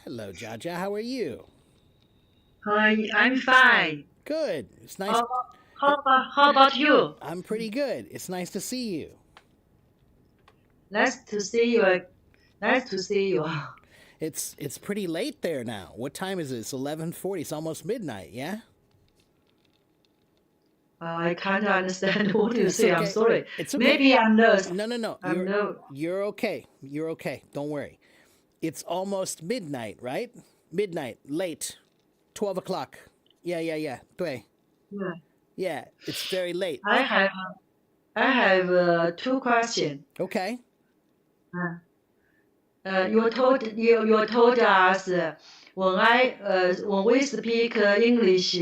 Hello, Jaja. How are you? Hi, I'm fine. Good. It's nice. How, how about you? I'm pretty good. It's nice to see you. Nice to see you. Nice to see you. It's pretty late there now. What time is it? It's 11:40. It's almost midnight. Yeah. I can't understand what you It's say. I'm okay. sorry. It's okay. Maybe I'm nervous. No, no, no. I'm nervous. You're okay. You're okay. Don't worry. It's almost midnight, right? Midnight, late, 12 o'clock. Yeah, yeah, yeah. 对. Yeah. Yeah, it's very late. I have I have two questions. Okay. You told us when we speak English,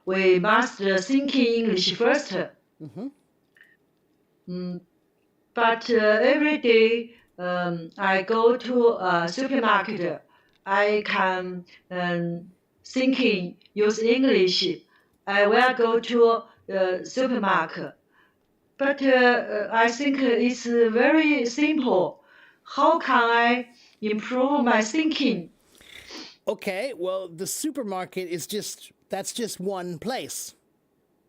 we must think English first. Mm-hmm. Mm, But every day I go to a supermarket, I can thinking use English. I will go to supermarket, but I think it's very simple. How can I improve my thinking? Okay, well, the supermarket is that's just one place,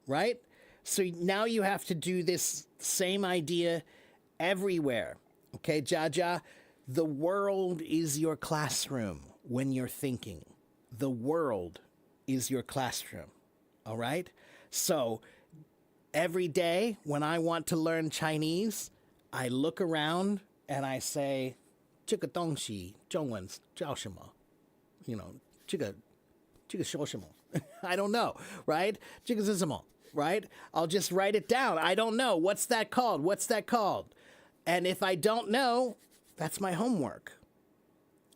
right? So now you have to do this same idea everywhere. Okay, Jaja, the world is your classroom when you're thinking. The world is your classroom. All right? So every day when I want to learn Chinese, I look around and I say, 这个东西中文叫什么? You know, 这个说什么? I don't know, right? 这个是什么? Right? I'll just write it down. I don't know. What's that called? What's that called? And if I don't know, that's my homework.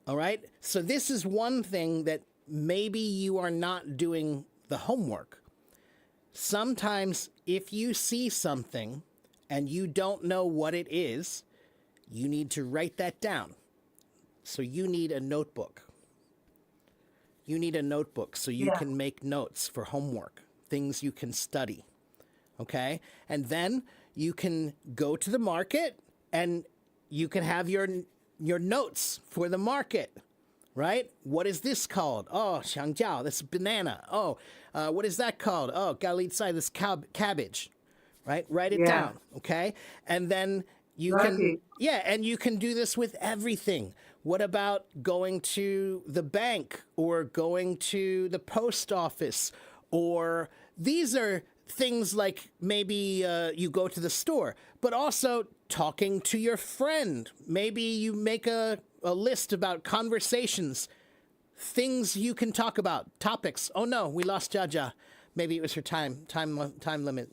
All right? So this is one thing that maybe you are not doing the homework. Sometimes if you see something and you don't know what it is, you need to write that down. So you need a notebook. You need a notebook so you Yeah. can make notes for homework, things you can study. Okay? And then you can go to the market and you can have your notes for the market. Right? What is this called? Oh, 香蕉. This is banana. Oh, what is that called? Oh, galitzai. This cabbage. Right? Write it Yeah. down. Okay? And then you Write can, it. yeah, and you can do this with everything. What about going to the bank or going to the post office? Or these are things like maybe you go to the store, but also talking to your friend. Maybe you make a list about conversations, things you can talk about, topics. Oh no, we lost Jaja. Maybe it was her time limit.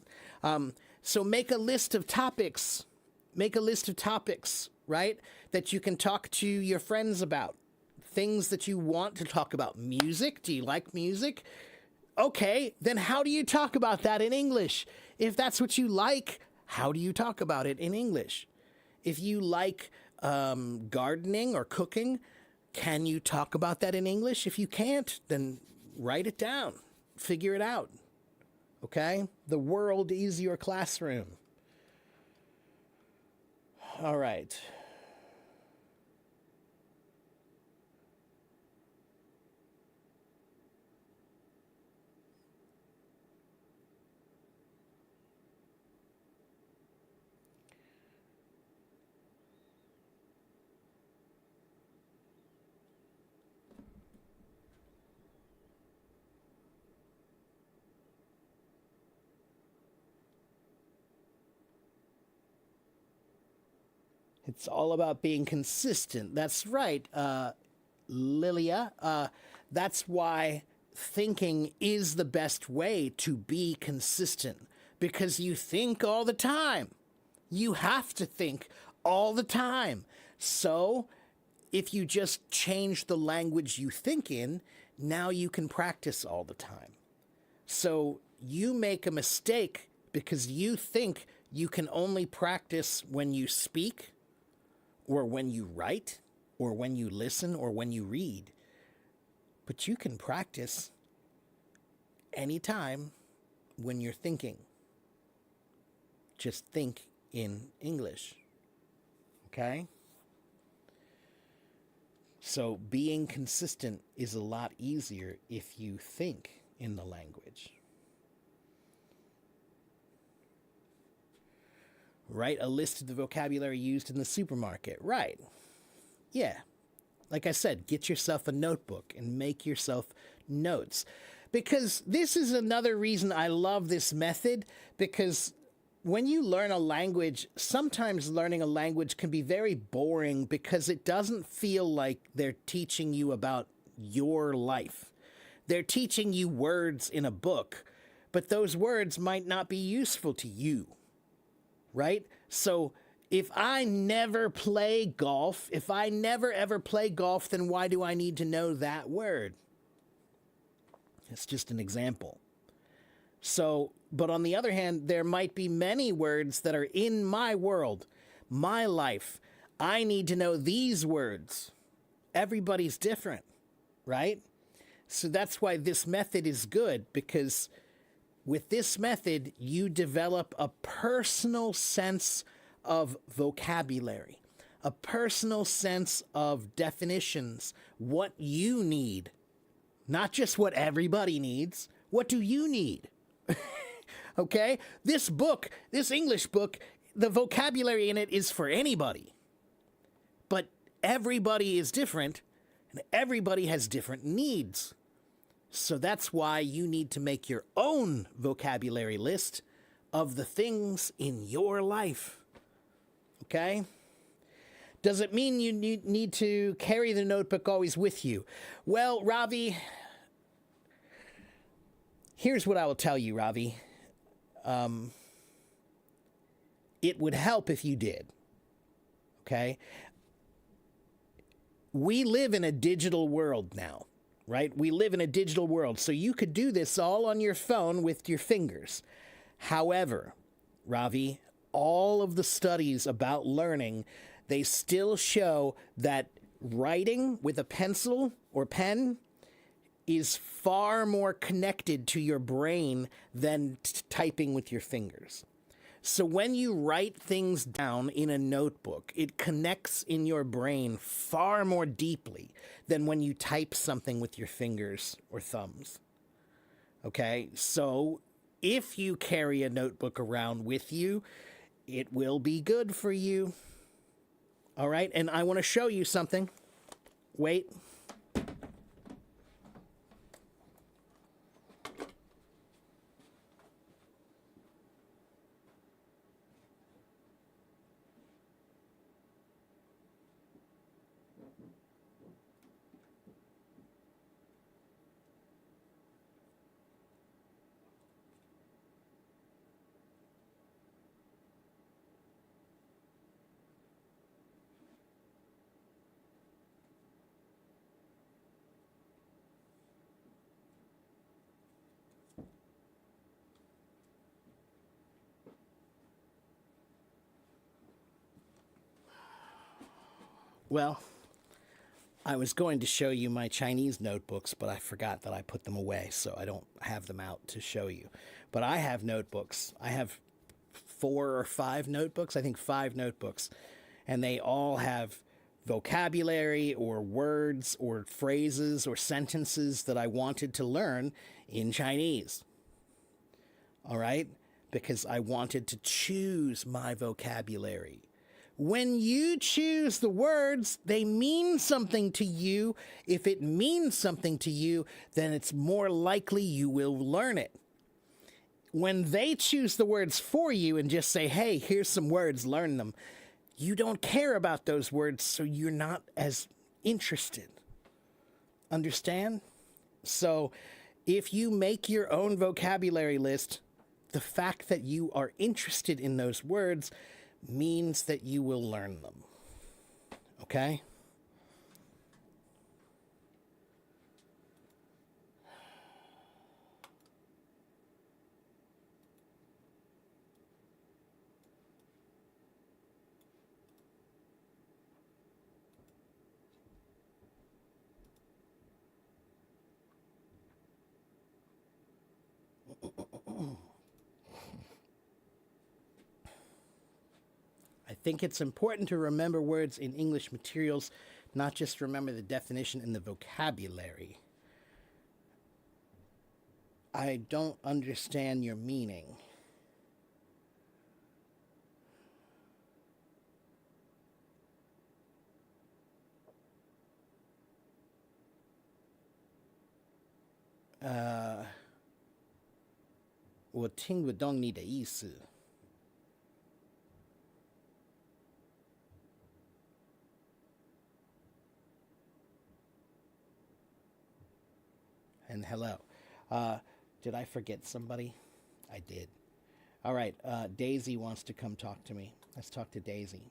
So make a list of topics. Make a list of topics, right? That you can talk to your friends about. Things that you want to talk about. Music. Do you like music? Okay, then how do you talk about that in English? If that's what you like, how do you talk about it in English? If you like gardening or cooking, can you talk about that in English? If you can't, then write it down. Figure it out. Okay? The world is your classroom. All right. It's all about being consistent. That's right, Lilia. That's why thinking is the best way to be consistent because you think all the time. You have to think all the time. So if you just change the language you think in, now you can practice all the time. So you make a mistake because you think you can only practice when you speak or when you write or when you listen or when you read. But you can practice anytime when you're thinking. Just think in English. Okay? So being consistent is a lot easier if you think in the language. Write a list of the vocabulary used in the supermarket. Right. Yeah. Like I said, get yourself a notebook and make yourself notes. Because this is another reason I love this method, because when you learn a language, sometimes learning a language can be very boring because it doesn't feel like they're teaching you about your life. They're teaching you words in a book, but those words might not be useful to you, right? So if I never play golf, if I never ever play golf, then why do I need to know that word? It's just an example. So, but on the other hand, there might be many words that are in my world, my life. I need to know these words. Everybody's different, right? So that's why this method is good, because with this method, you develop a personal sense of vocabulary, a personal sense of definitions, what you need, not just what everybody needs. What do you need? Okay? This book, this English book, the vocabulary in it is for anybody. But everybody is different, and everybody has different needs. So that's why you need to make your own vocabulary list of the things in your life. Okay? Does it mean you need to carry the notebook always with you? Well, Ravi, here's what I will tell you, Ravi. It would help if you did. Okay? We live in a digital world now, right? We live in a digital world. So you could do this all on your phone with your fingers. However, Ravi, all of the studies about learning, they still show that writing with a pencil or pen is far more connected to your brain than typing with your fingers. So when you write things down in a notebook, it connects in your brain far more deeply than when you type something with your fingers or thumbs. Okay? So if you carry a notebook around with you, it will be good for you. All right? And I want to show you something. Wait. Well, I was going to show you my Chinese notebooks, but I forgot that I put them away, so I don't have them out to show you. But I have notebooks. I have 4 or 5 notebooks, I think 5 notebooks, and they all have vocabulary or words or phrases or sentences that I wanted to learn in Chinese. All right? Because I wanted to choose my vocabulary. When you choose the words, they mean something to you. If it means something to you, then it's more likely you will learn it. When they choose the words for you and just say, hey, here's some words, learn them, you don't care about those words, so you're not as interested. Understand? So if you make your own vocabulary list, the fact that you are interested in those words means that you will learn them. Okay? I think it's important to remember words in English materials not just remember the definition and the vocabulary. I don't understand your meaning. Uh, 我听不懂你的意思。And hello. Did I forget somebody? I did. All right. Daisy wants to come talk to me. Let's talk to Daisy.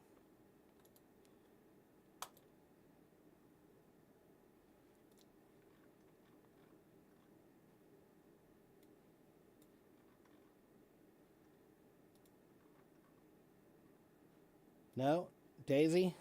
No? Daisy?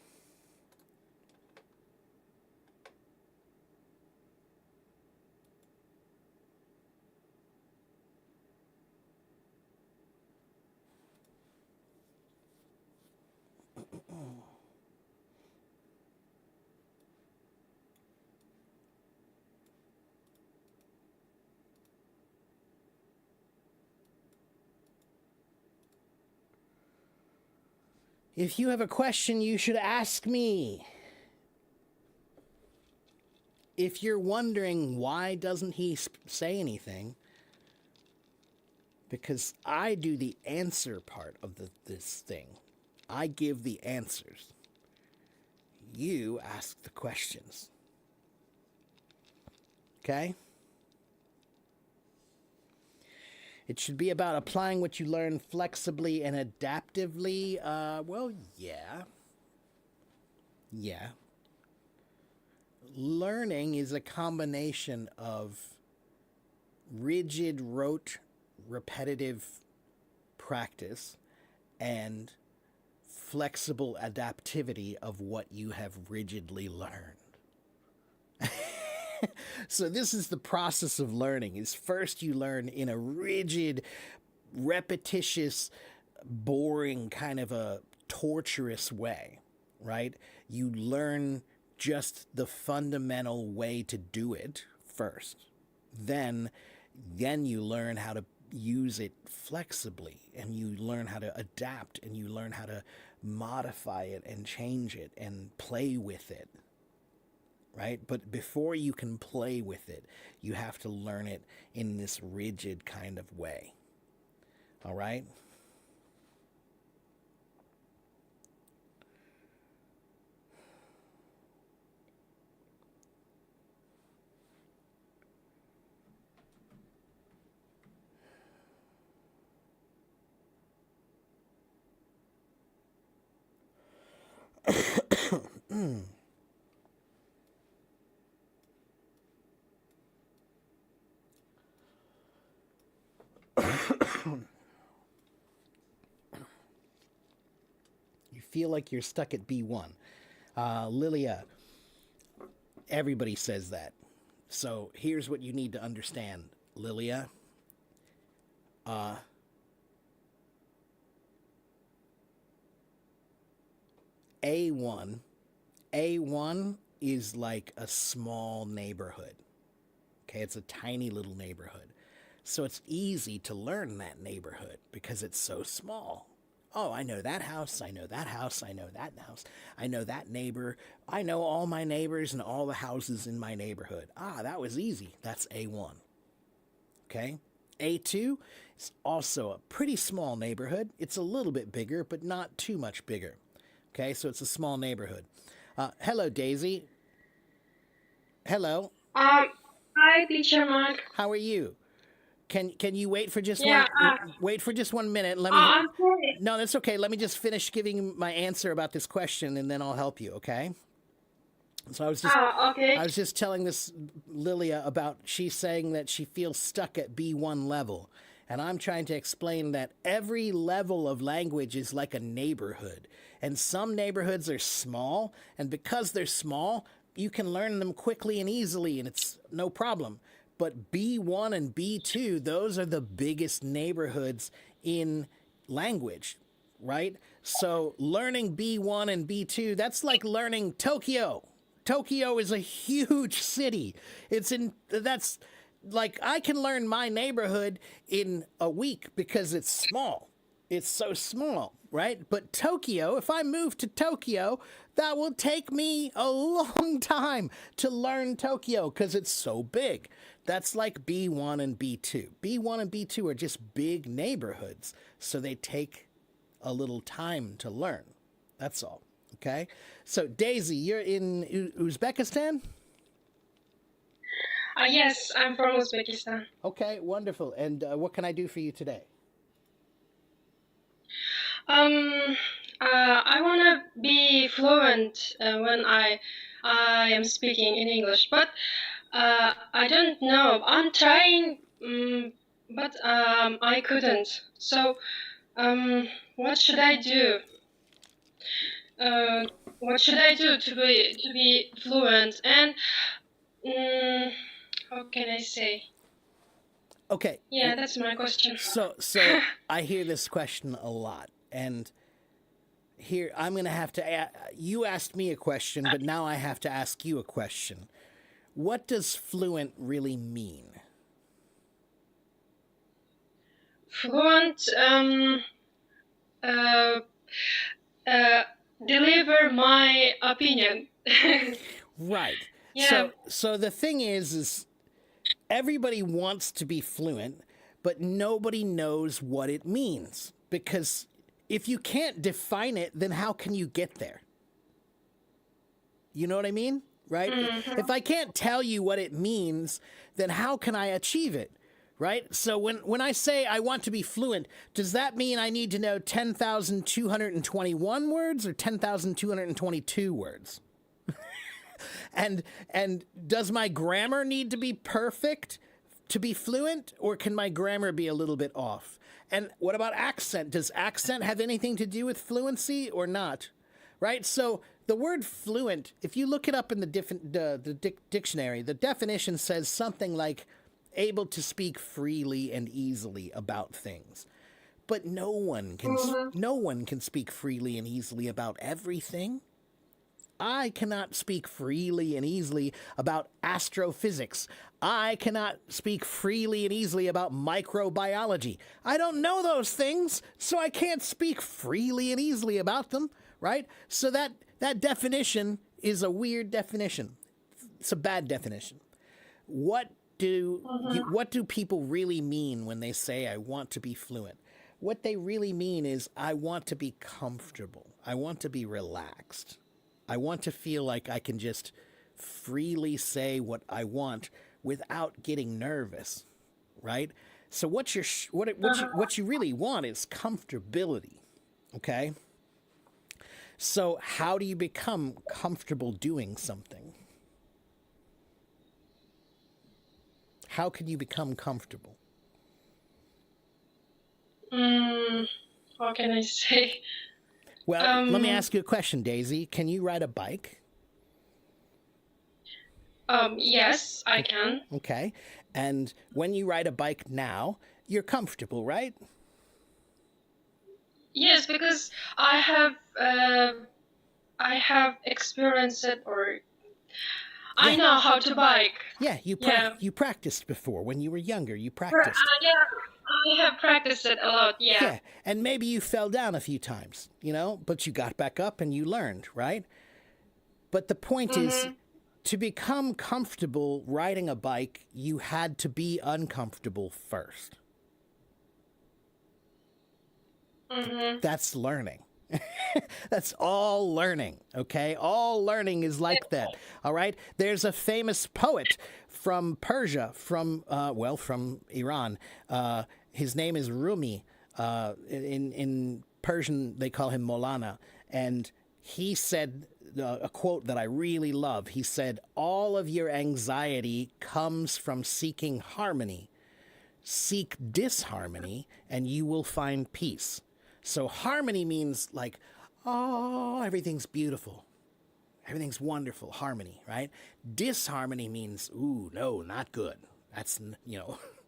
If you have a question, you should ask me. If you're wondering why doesn't he say anything, because I do the answer part of this thing. I give the answers. You ask the questions. Okay? It should be about applying what you learn flexibly and adaptively. Well, yeah. Yeah. Learning is a combination of rigid, rote, repetitive practice and flexible adaptivity of what you have rigidly learned. So this is the process of learning. Is first you learn in a rigid, repetitious, boring kind of a torturous way, right? You learn just the fundamental way to do it first. Then you learn how to use it flexibly, and you learn how to adapt, and you learn how to modify it and change it and play with it. Right? But before you can play with it, you have to learn it in this rigid kind of way. All right? You feel like you're stuck at B1. Lilia, everybody says that. So here's what you need to understand, Lilia. A1. A1 is like a small neighborhood. Okay, it's a tiny little neighborhood. So it's easy to learn that neighborhood because it's so small. Oh, I know that house, I know that house, I know that house, I know that neighbor, I know all my neighbors and all the houses in my neighborhood. Ah, that was easy. That's A1. Okay? A2 is also a pretty small neighborhood. It's a little bit bigger, but not too much bigger. Okay, so it's a small neighborhood. Hello, Daisy. Hello. Hi, teacher Mark. How are you? Can you wait for just Yeah, wait for just 1 minute? Let me. I'm sorry. No, that's okay. Let me just finish giving my answer about this question, and then I'll help you. Okay. So Okay. I was just telling this Lilia about she's saying that she feels stuck at B1 level. And I'm trying to explain that every level of language is like a neighborhood. And some neighborhoods are small, and because they're small, you can learn them quickly and easily, and it's no problem. But B1 and B2, those are the biggest neighborhoods in language, right? So learning B1 and B2, that's like learning Tokyo. Tokyo is a huge city. That's like I can learn my neighborhood in a week because it's small. It's so small, right? But Tokyo, if I move to Tokyo, that will take me a long time to learn Tokyo because it's so big. That's like B1 and B2. B1 and B2 are just big neighborhoods, so they take a little time to learn. That's all. Okay? So, Daisy, you're in Uzbekistan? Yes, I'm from Uzbekistan. Okay, wonderful. And what can I do for you today? I wanna be fluent when I am speaking in English, but I don't know. I'm trying, but I couldn't. So, what should I do? What should I do to be fluent? And how can I say? Okay. Yeah, that's my question. So I hear this question a lot, and here I'm going to have to. You asked me a question, but now I have to ask you a question. What does fluent really mean? Fluent, uh, deliver my opinion. Right. Yeah. So the thing is everybody wants to be fluent, but nobody knows what it means because if you can't define it, then how can you get there? You know what I mean? Right? If I can't tell you what it means, then how can I achieve it? Right? So when I say I want to be fluent, does that mean I need to know 10,221 words or 10,222 words? And does my grammar need to be perfect to be fluent, or can my grammar be a little bit off? And what about accent? Does accent have anything to do with fluency or not? Right? So the word fluent, if you look it up in the dictionary, the definition says something like able to speak freely and easily about things. But no one can speak freely and easily about everything. I cannot speak freely and easily about astrophysics. I cannot speak freely and easily about microbiology. I don't know those things, so I can't speak freely and easily about them, right? So that definition is a weird definition. It's a bad definition. What do people really mean when they say I want to be fluent? What they really mean is I want to be comfortable. I want to be relaxed. I want to feel like I can just freely say what I want without getting nervous, right? So what you really want is comfortability, okay? So how do you become comfortable doing something? How can you become comfortable? What can I say? Well, let me ask you a question, Daisy. Can you ride a bike? Yes, I can. Okay. And when you ride a bike now, you're comfortable, right? Yes, because I have experienced it, or I know how to bike. Yeah, you practiced before when you were younger. You practiced. Yeah, I have practiced it a lot. Yeah. Yeah, and maybe you fell down a few times, but you got back up and you learned, right? But the point is, to become comfortable riding a bike, you had to be uncomfortable first. That's learning. That's all learning, okay? All learning is like that, all right? There's a famous poet from Persia, from Iran. His name is Rumi. In Persian, they call him Molana. And he said a quote that I really love. He said, all of your anxiety comes from seeking harmony. Seek disharmony, and you will find peace. So harmony means like, oh, everything's beautiful. Everything's wonderful, harmony, right? Disharmony means, ooh, no, not good. That's,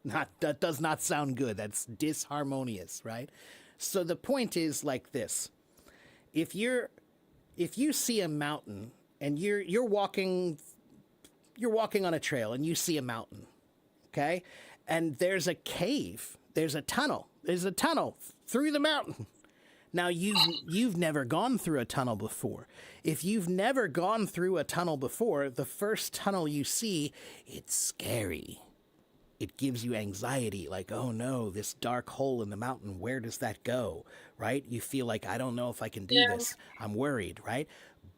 that does not sound good. That's disharmonious, right? So the point is like this. If you see a mountain and you're walking on a trail and you see a mountain, okay? And there's a cave, there's a tunnel through the mountain. Now you've never gone through a tunnel before. If you've never gone through a tunnel before, the first tunnel you see, it's scary. It gives you anxiety, like, oh no, this dark hole in the mountain, where does that go, right? You feel like, I don't know if I can do this. I'm worried, right?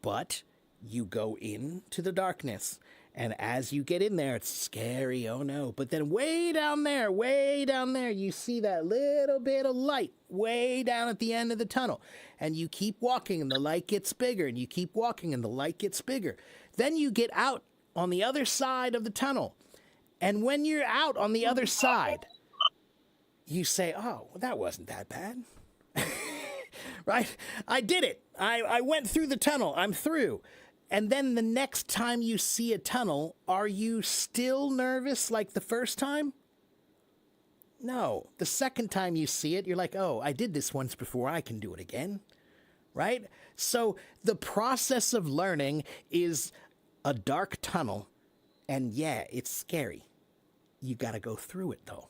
But you go into the darkness, and as you get in there, it's scary, oh no. But then way down there, you see that little bit of light way down at the end of the tunnel. And you keep walking, and the light gets bigger, and you keep walking, and the light gets bigger. Then you get out on the other side of the tunnel. And when you're out on the other side, you say, oh, well, that wasn't that bad. Right? I did it. I went through the tunnel. I'm through. And then the next time you see a tunnel, are you still nervous like the first time? No. The second time you see it, you're like, oh, I did this once before. I can do it again. Right? So the process of learning is a dark tunnel. And yeah, it's scary. You got to go through it, though.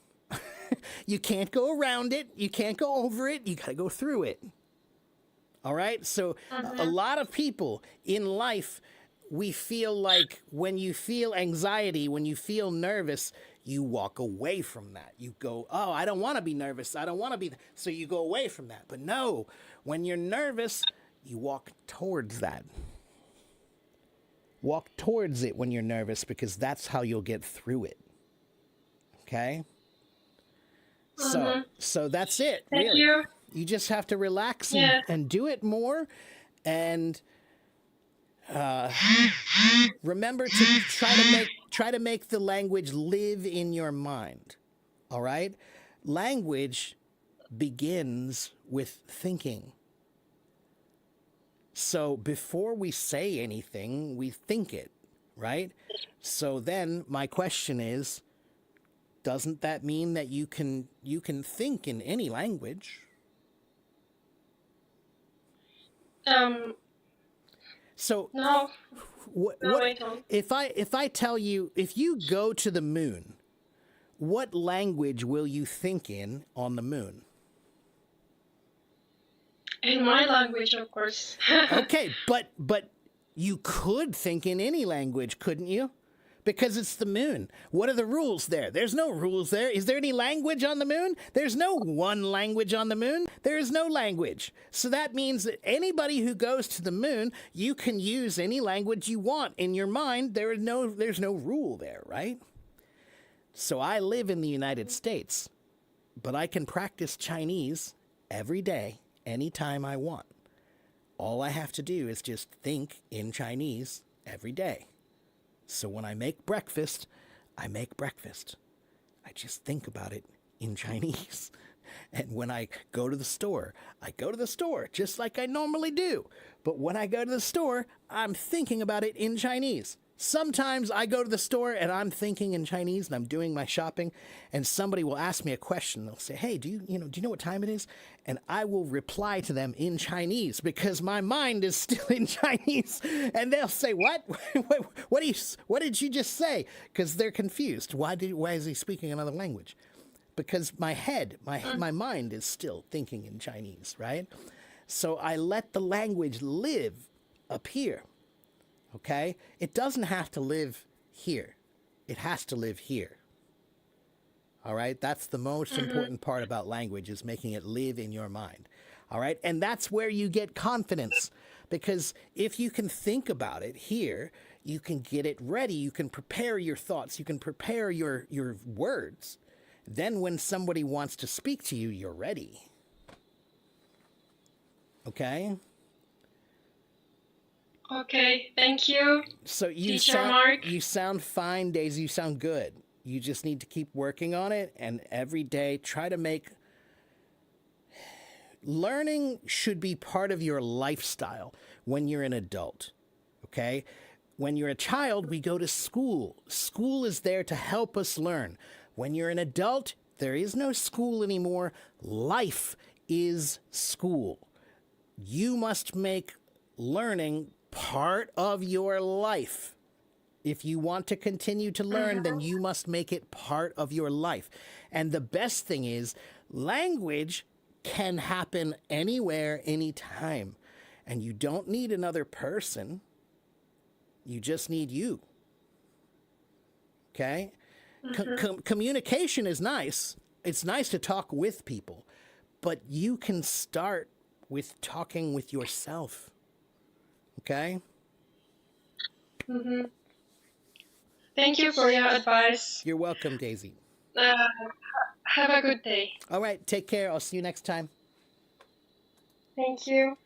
You can't go around it. You can't go over it. You got to go through it. All right? So a lot of people in life, we feel like when you feel anxiety, when you feel nervous, you walk away from that. You go, oh, I don't want to be nervous. I don't want to be. So you go away from that. But no, when you're nervous, you walk towards that. Walk towards it when you're nervous, because that's how you'll get through it. Okay? So that's it. Thank really. you. You just have to relax Yeah. and do it more, and remember to try to make the language live in your mind. All right? Language begins with thinking. So before we say anything, we think it, right? So then my question is, doesn't that mean that you can think in any language? So No, what I don't. if I tell you, if you go to the moon, what language will you think in on the moon? In my language, of course. Okay, but you could think in any language, couldn't you? Because it's the moon. What are the rules there? There's no rules there. Is there any language on the moon? There's no one language on the moon. There is no language. So that means that anybody who goes to the moon, you can use any language you want in your mind. There's no rule there, right? So I live in the United States, but I can practice Chinese every day, anytime I want. All I have to do is just think in Chinese every day. So when I make breakfast, I make breakfast. I just think about it in Chinese. And when I go to the store, I go to the store just like I normally do. But when I go to the store, I'm thinking about it in Chinese. Sometimes I go to the store and I'm thinking in Chinese and I'm doing my shopping, and somebody will ask me a question. They'll say, "Hey, do you know what time it is?" And I will reply to them in Chinese because my mind is still in Chinese. And they'll say, "What? What did you just say?" Because they're confused. Why is he speaking another language? Because my mind is still thinking in Chinese, right? So I let the language live up here. Okay? It doesn't have to live here. It has to live here. All right? That's the most important part about language, is making it live in your mind. All right? And that's where you get confidence. Because if you can think about it here, you can get it ready. You can prepare your thoughts. You can prepare your words. Then when somebody wants to speak to you, you're ready. Okay? Okay, thank you. So you Teacher Mark. sound fine, Daisy. You sound good. You just need to keep working on it, and every day try to make learning should be part of your lifestyle when you're an adult. Okay? When you're a child, we go to school. School is there to help us learn. When you're an adult, there is no school anymore. Life is school. You must make learning part of your life. If you want to continue to learn, then you must make it part of your life. And the best thing is, language can happen anywhere, anytime. And you don't need another person. You just need you. Okay? Communication is nice. It's nice to talk with people. But you can start with talking with yourself. Okay? Thank you for your advice. You're welcome, Daisy. Have a good day. All right, take care. I'll see you next time. Thank you.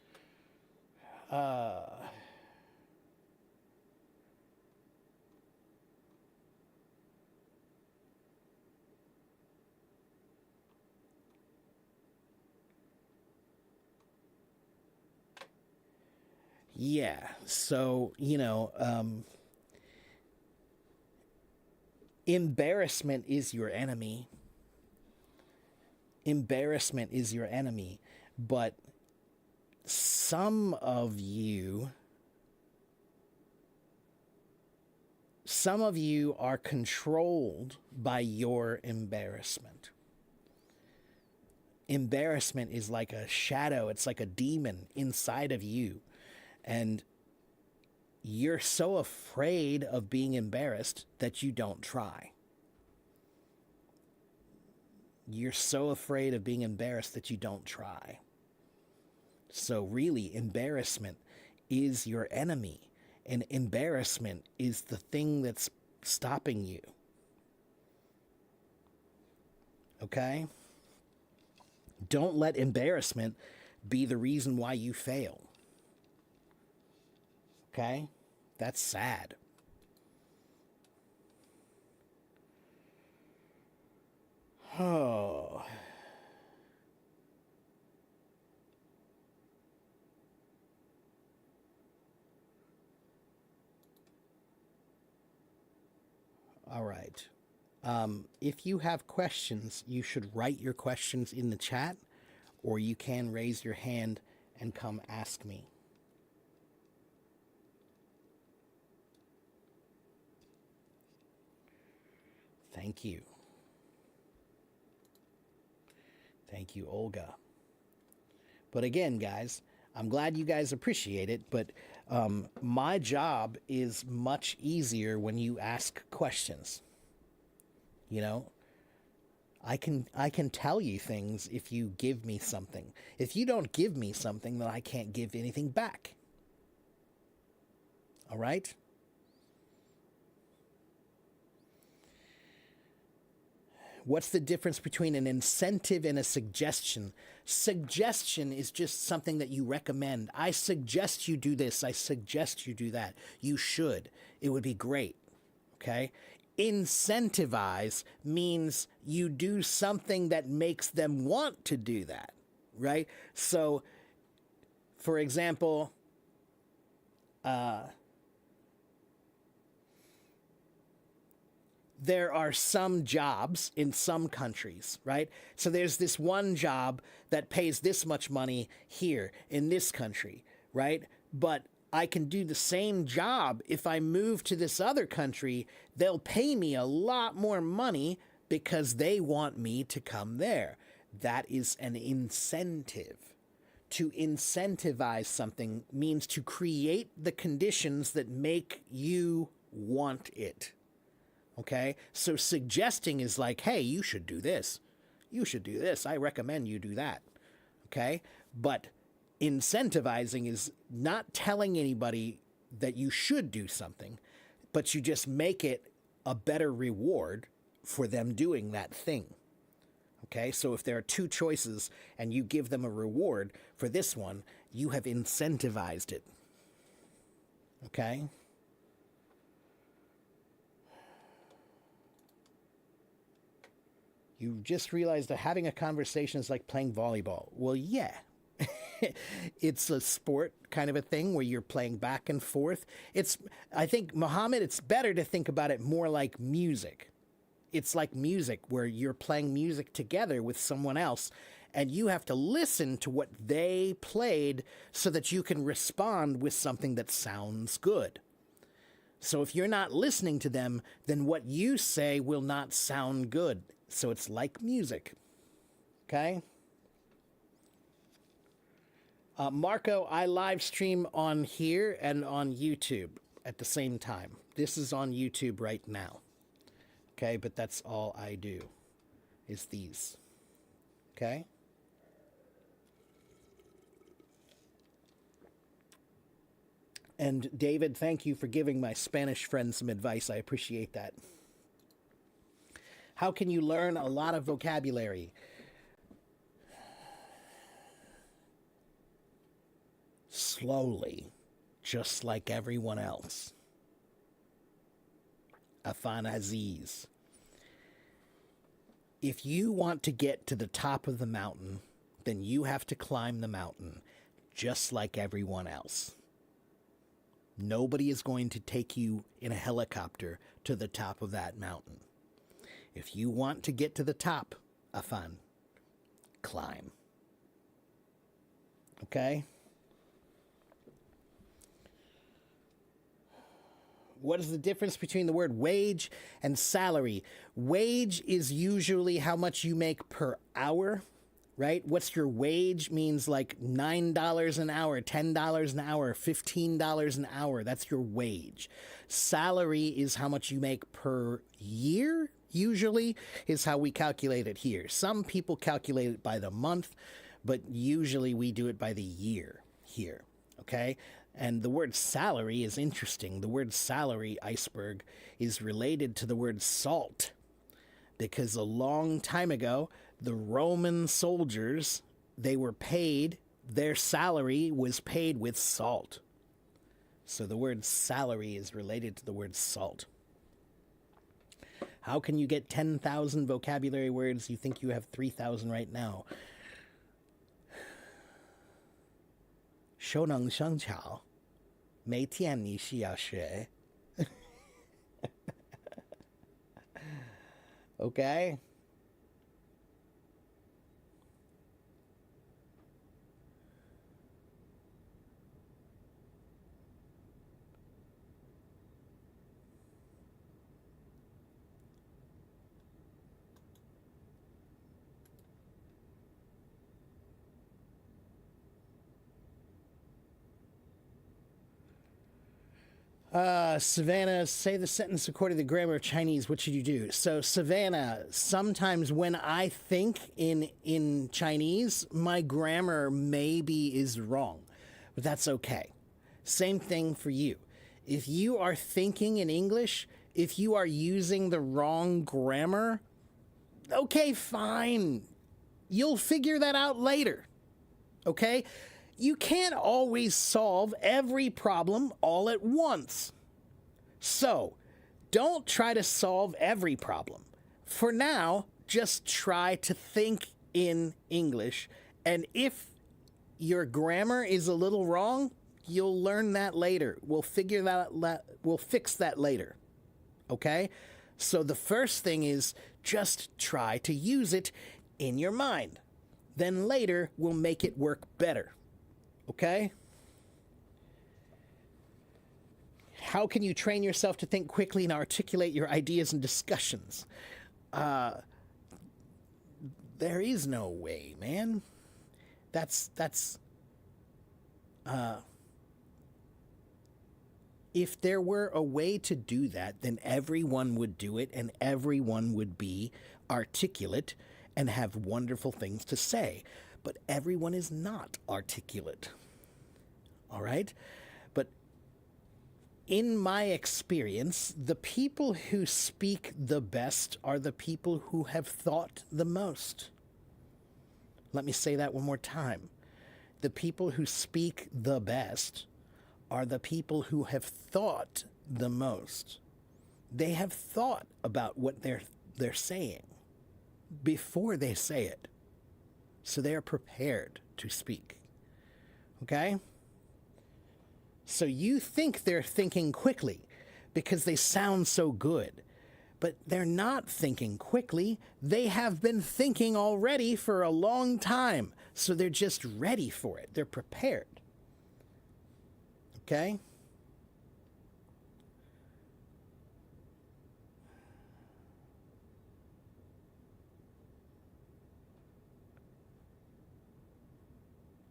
Yeah, so, embarrassment is your enemy. Embarrassment is your enemy. But some of you are controlled by your embarrassment. Embarrassment is like a shadow. It's like a demon inside of you. And you're so afraid of being embarrassed that you don't try. You're so afraid of being embarrassed that you don't try. So really, embarrassment is your enemy. And embarrassment is the thing that's stopping you. Okay? Don't let embarrassment be the reason why you fail. Okay? That's sad. Oh. All right. If you have questions, you should write your questions in the chat, or you can raise your hand and come ask me. Thank you. Thank you, Olga. But again, guys, I'm glad you guys appreciate it, but my job is much easier when you ask questions. I can tell you things if you give me something. If you don't give me something, then I can't give anything back. All right? What's the difference between an incentive and a suggestion? Suggestion is just something that you recommend. I suggest you do this. I suggest you do that. You should. It would be great. Okay? Incentivize means you do something that makes them want to do that. Right? So, for example, there are some jobs in some countries, right? So there's this one job that pays this much money here in this country, right? But I can do the same job if I move to this other country. They'll pay me a lot more money because they want me to come there. That is an incentive. To incentivize something means to create the conditions that make you want it. Okay? So suggesting is like, hey, you should do this. You should do this. I recommend you do that. Okay? But incentivizing is not telling anybody that you should do something, but you just make it a better reward for them doing that thing. Okay? So if there are two choices and you give them a reward for this one, you have incentivized it. Okay? You just realized that having a conversation is like playing volleyball. Well, yeah. It's a sport kind of a thing where you're playing back and forth. I think, Mohammed, it's better to think about it more like music. It's like music where you're playing music together with someone else and you have to listen to what they played so that you can respond with something that sounds good. So if you're not listening to them, then what you say will not sound good. So it's like music. Okay? Marco, I live stream on here and on YouTube at the same time. This is on YouTube right now. Okay, but that's all I do, is these. Okay? And David, thank you for giving my Spanish friend some advice. I appreciate that. How can you learn a lot of vocabulary? Slowly, just like everyone else. Afan Aziz. If you want to get to the top of the mountain, then you have to climb the mountain, just like everyone else. Nobody is going to take you in a helicopter to the top of that mountain. If you want to get to the top, Afan, climb. Okay? What is the difference between the word wage and salary? Wage is usually how much you make per hour, right? What's your wage means like $9 an hour, $10 an hour, $15 an hour. That's your wage. Salary is how much you make per year, usually, is how we calculate it here. Some people calculate it by the month, but usually we do it by the year here, okay? And the word salary is interesting. The word salary, iceberg, is related to the word salt. Because a long time ago, the Roman soldiers, they were paid, their salary was paid with salt. So the word salary is related to the word salt. How can you get 10,000 vocabulary words? You think you have 3,000 right now. 熟能生巧，每天你需要学。Okay? Savannah, say the sentence according to the grammar of Chinese. What should you do? So, Savannah, sometimes when I think in Chinese, my grammar maybe is wrong, but that's okay. Same thing for you. If you are thinking in English, if you are using the wrong grammar, okay, fine. You'll figure that out later. Okay? You can't always solve every problem all at once. So, don't try to solve every problem. For now, just try to think in English. And if your grammar is a little wrong, you'll learn that later. We'll fix that later. Okay? So the first thing is just try to use it in your mind. Then later, we'll make it work better. Okay? How can you train yourself to think quickly and articulate your ideas in discussions? There is no way, man. If there were a way to do that, then everyone would do it and everyone would be articulate and have wonderful things to say. But everyone is not articulate. All right? But in my experience, the people who speak the best are the people who have thought the most. Let me say that one more time. The people who speak the best are the people who have thought the most. They have thought about what they're saying before they say it. So they are prepared to speak. Okay? So you think they're thinking quickly because they sound so good. But they're not thinking quickly. They have been thinking already for a long time. So they're just ready for it. They're prepared. Okay?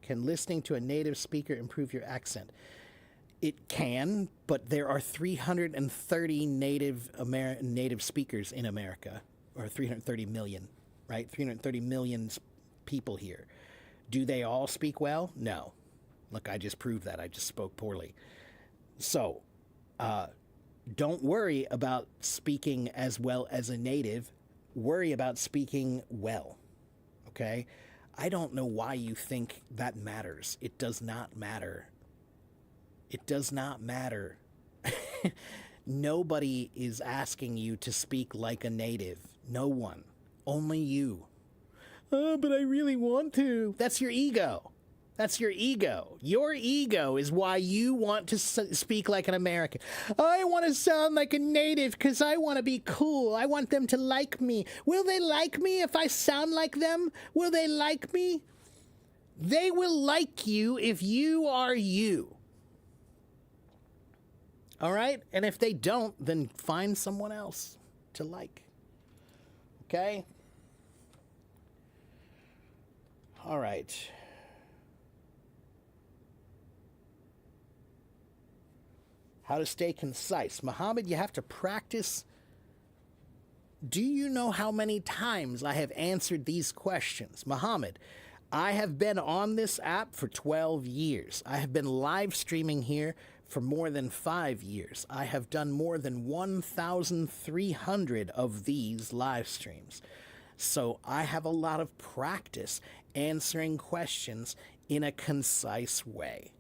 Can listening to a native speaker improve your accent? It can, but there are 330 native speakers in America, or 330 million, right? 330 million people here. Do they all speak well? No. Look, I just proved that. I just spoke poorly. So, don't worry about speaking as well as a native. Worry about speaking well, okay? I don't know why you think that matters. It does not matter. It does not matter. Nobody is asking you to speak like a native. No one. Only you. Oh, but I really want to. That's your ego. That's your ego. Your ego is why you want to speak like an American. I want to sound like a native because I want to be cool. I want them to like me. Will they like me if I sound like them? Will they like me? They will like you if you are you. All right? And if they don't, then find someone else to like. Okay? All right. How to stay concise. Muhammad, you have to practice. Do you know how many times I have answered these questions? Muhammad, I have been on this app for 12 years. I have been live streaming here for more than 5 years. I have done more than 1,300 of these live streams. So I have a lot of practice answering questions in a concise way.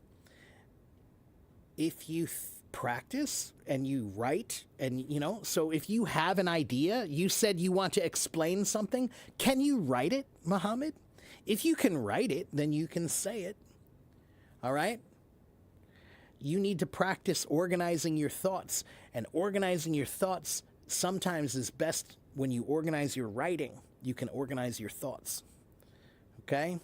If you practice and you write and, so if you have an idea, you said you want to explain something, can you write it, Muhammad? If you can write it, then you can say it. All right? You need to practice organizing your thoughts. And organizing your thoughts sometimes is best when you organize your writing. You can organize your thoughts. Okay?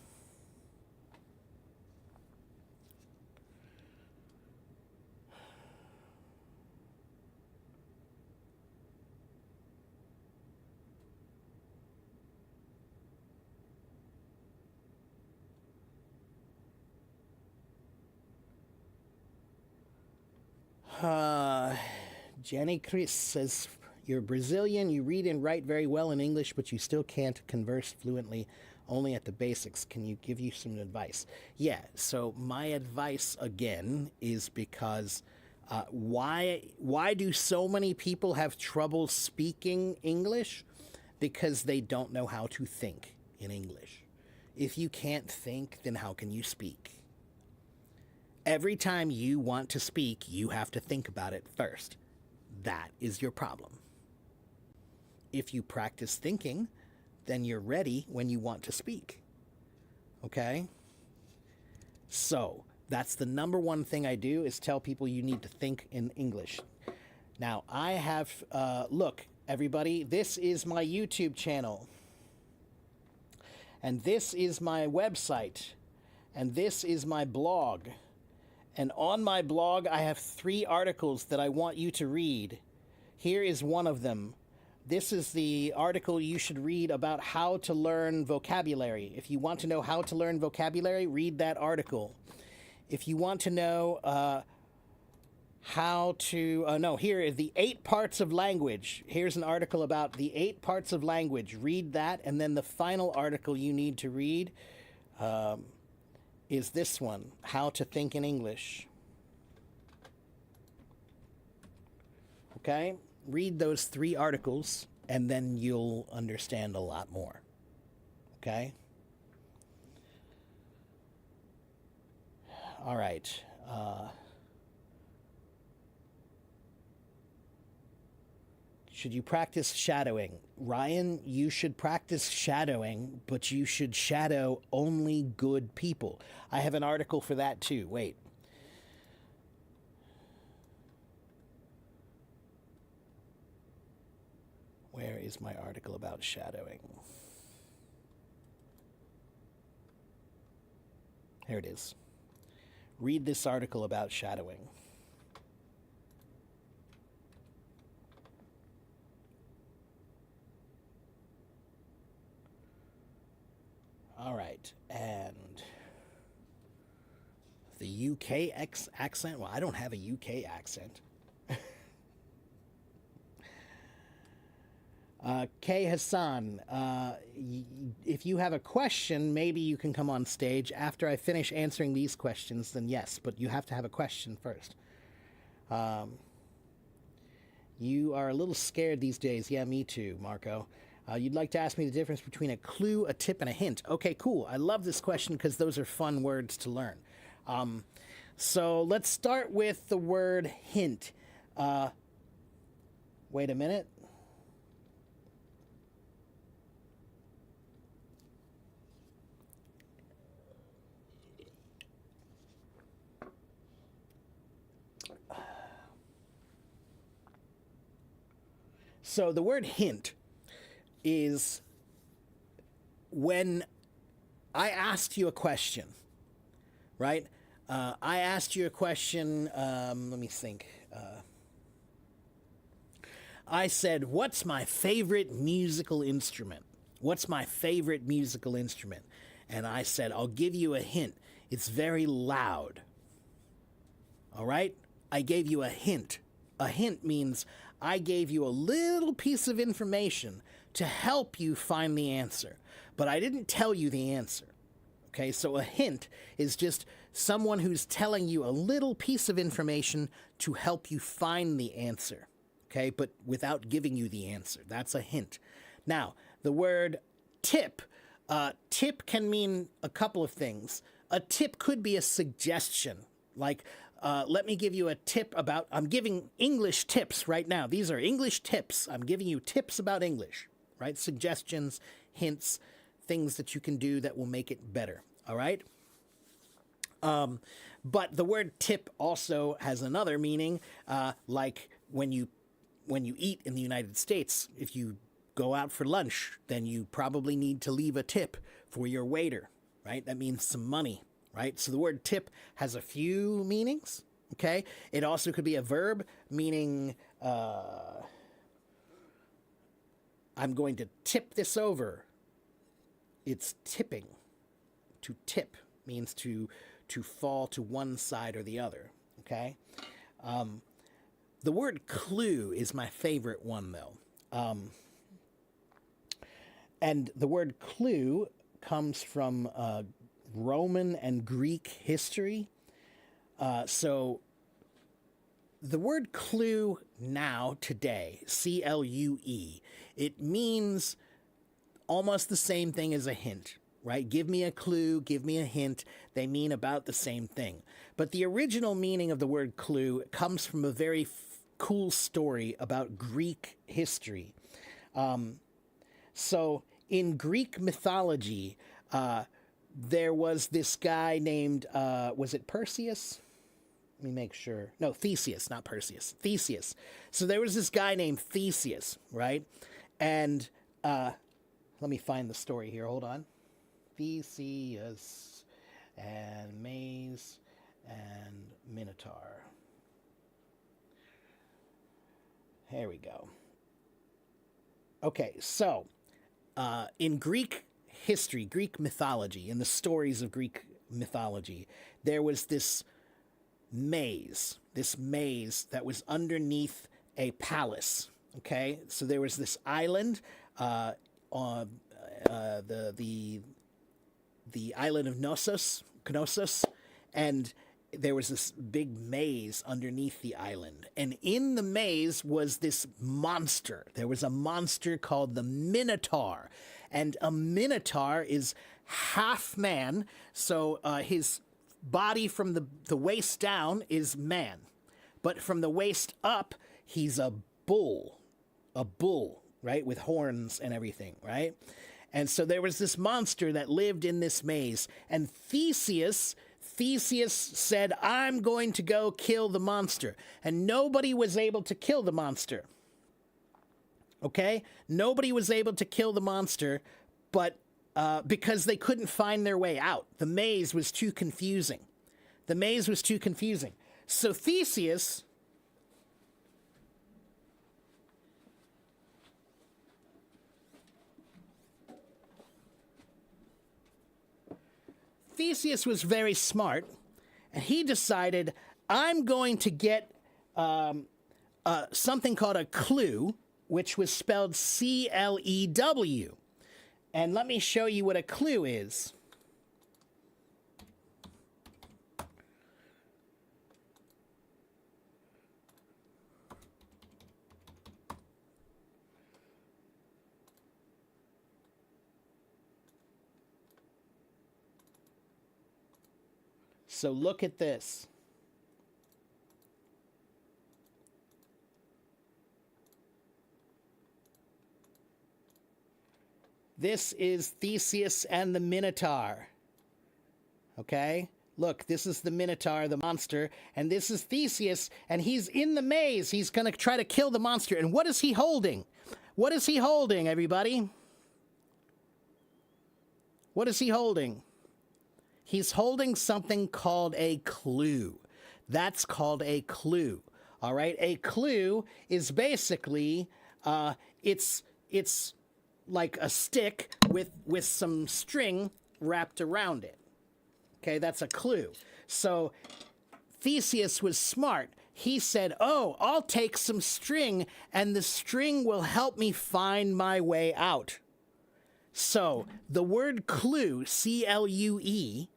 Jenny Chris says, you're Brazilian, you read and write very well in English, but you still can't converse fluently, only at the basics. Can you give you some advice? Yeah, so my advice, again, is because why do so many people have trouble speaking English? Because they don't know how to think in English. If you can't think, then how can you speak? Every time you want to speak, you have to think about it first. That is your problem. If you practice thinking, then you're ready when you want to speak. Okay? So, that's the number one thing I do is tell people you need to think in English. Now, I have, look, everybody, this is my YouTube channel. And this is my website. And this is my blog. And on my blog, I have 3 articles that I want you to read. Here is one of them. This is the article you should read about how to learn vocabulary. If you want to know how to learn vocabulary, read that article. If you want to know here is the 8 parts of language. Here's an article about the 8 parts of language. Read that, and then the final article you need to read is this one, How to Think in English. Okay? Read those 3 articles, and then you'll understand a lot more. Okay? All right. Should you practice shadowing? Ryan, you should practice shadowing, but you should shadow only good people. I have an article for that too. Wait. is my article about shadowing? Here it is. Read this article about shadowing. All right, and the UK accent? Well, I don't have a UK accent. Kay Hassan, if you have a question, maybe you can come on stage. After I finish answering these questions, then yes, but you have to have a question first. You are a little scared these days. Yeah, me too, Marco. You'd like to ask me the difference between a clue, a tip, and a hint. Okay, cool. I love this question because those are fun words to learn. So let's start with the word hint. Wait a minute. So the word hint is when I asked you a question, right? I asked you a question, let me think. I said, what's my favorite musical instrument? What's my favorite musical instrument? And I said, I'll give you a hint. It's very loud. All right? I gave you a hint. A hint means I gave you a little piece of information to help you find the answer, but I didn't tell you the answer. Okay, so a hint is just someone who's telling you a little piece of information to help you find the answer. Okay, but without giving you the answer. That's a hint. Now, the word tip. Tip can mean a couple of things. A tip could be a suggestion. Like, let me give you a tip about... I'm giving English tips right now. These are English tips. I'm giving you tips about English, right? Suggestions, hints, things that you can do that will make it better, all right? But the word tip also has another meaning, like when you eat in the United States, if you go out for lunch, then you probably need to leave a tip for your waiter, right? That means some money, right? So the word tip has a few meanings, okay? It also could be a verb, meaning I'm going to tip this over. It's tipping. To tip means to fall to one side or the other, okay? The word clue is my favorite one, though. And the word clue comes from Roman and Greek history. So the word clue now, today, C-L-U-E, it means almost the same thing as a hint, right? Give me a clue, give me a hint. They mean about the same thing. But the original meaning of the word clue comes from a very cool story about Greek history. So in Greek mythology, there was this guy named, was it Perseus? Let me make sure. No, Theseus, not Perseus. Theseus. So there was this guy named Theseus, right? And let me find the story here. Hold on. Theseus and Maze and Minotaur. Here we go. Okay, so in Greek history, Greek mythology, in the stories of Greek mythology, there was this maze that was underneath a palace. Okay, so there was this island on the island of Knossos, and there was this big maze underneath the island. And in the maze was this monster. There was a monster called the Minotaur. And a Minotaur is half man, so his body from the waist down is man. But from the waist up, he's a bull, right, with horns and everything, right? And so there was this monster that lived in this maze. And Theseus said, I'm going to go kill the monster. And nobody was able to kill the monster. Okay? Nobody was able to kill the monster, but because they couldn't find their way out. The maze was too confusing. The maze was too confusing. So Theseus was very smart, and he decided, I'm going to get something called a clue, which was spelled C-L-E-W. And let me show you what a clue is. So look at this. This is Theseus and the Minotaur. Okay? Look, this is the Minotaur, the monster, and this is Theseus, and he's in the maze. He's going to try to kill the monster. And what is he holding? What is he holding, everybody? What is he holding? He's holding something called a clue. That's called a clue. All right? A clue is basically, it's like a stick with some string wrapped around it. Okay, that's a clue. So Theseus was smart. He said, oh, I'll take some string, and the string will help me find my way out. So the word clue, C-L-U-E,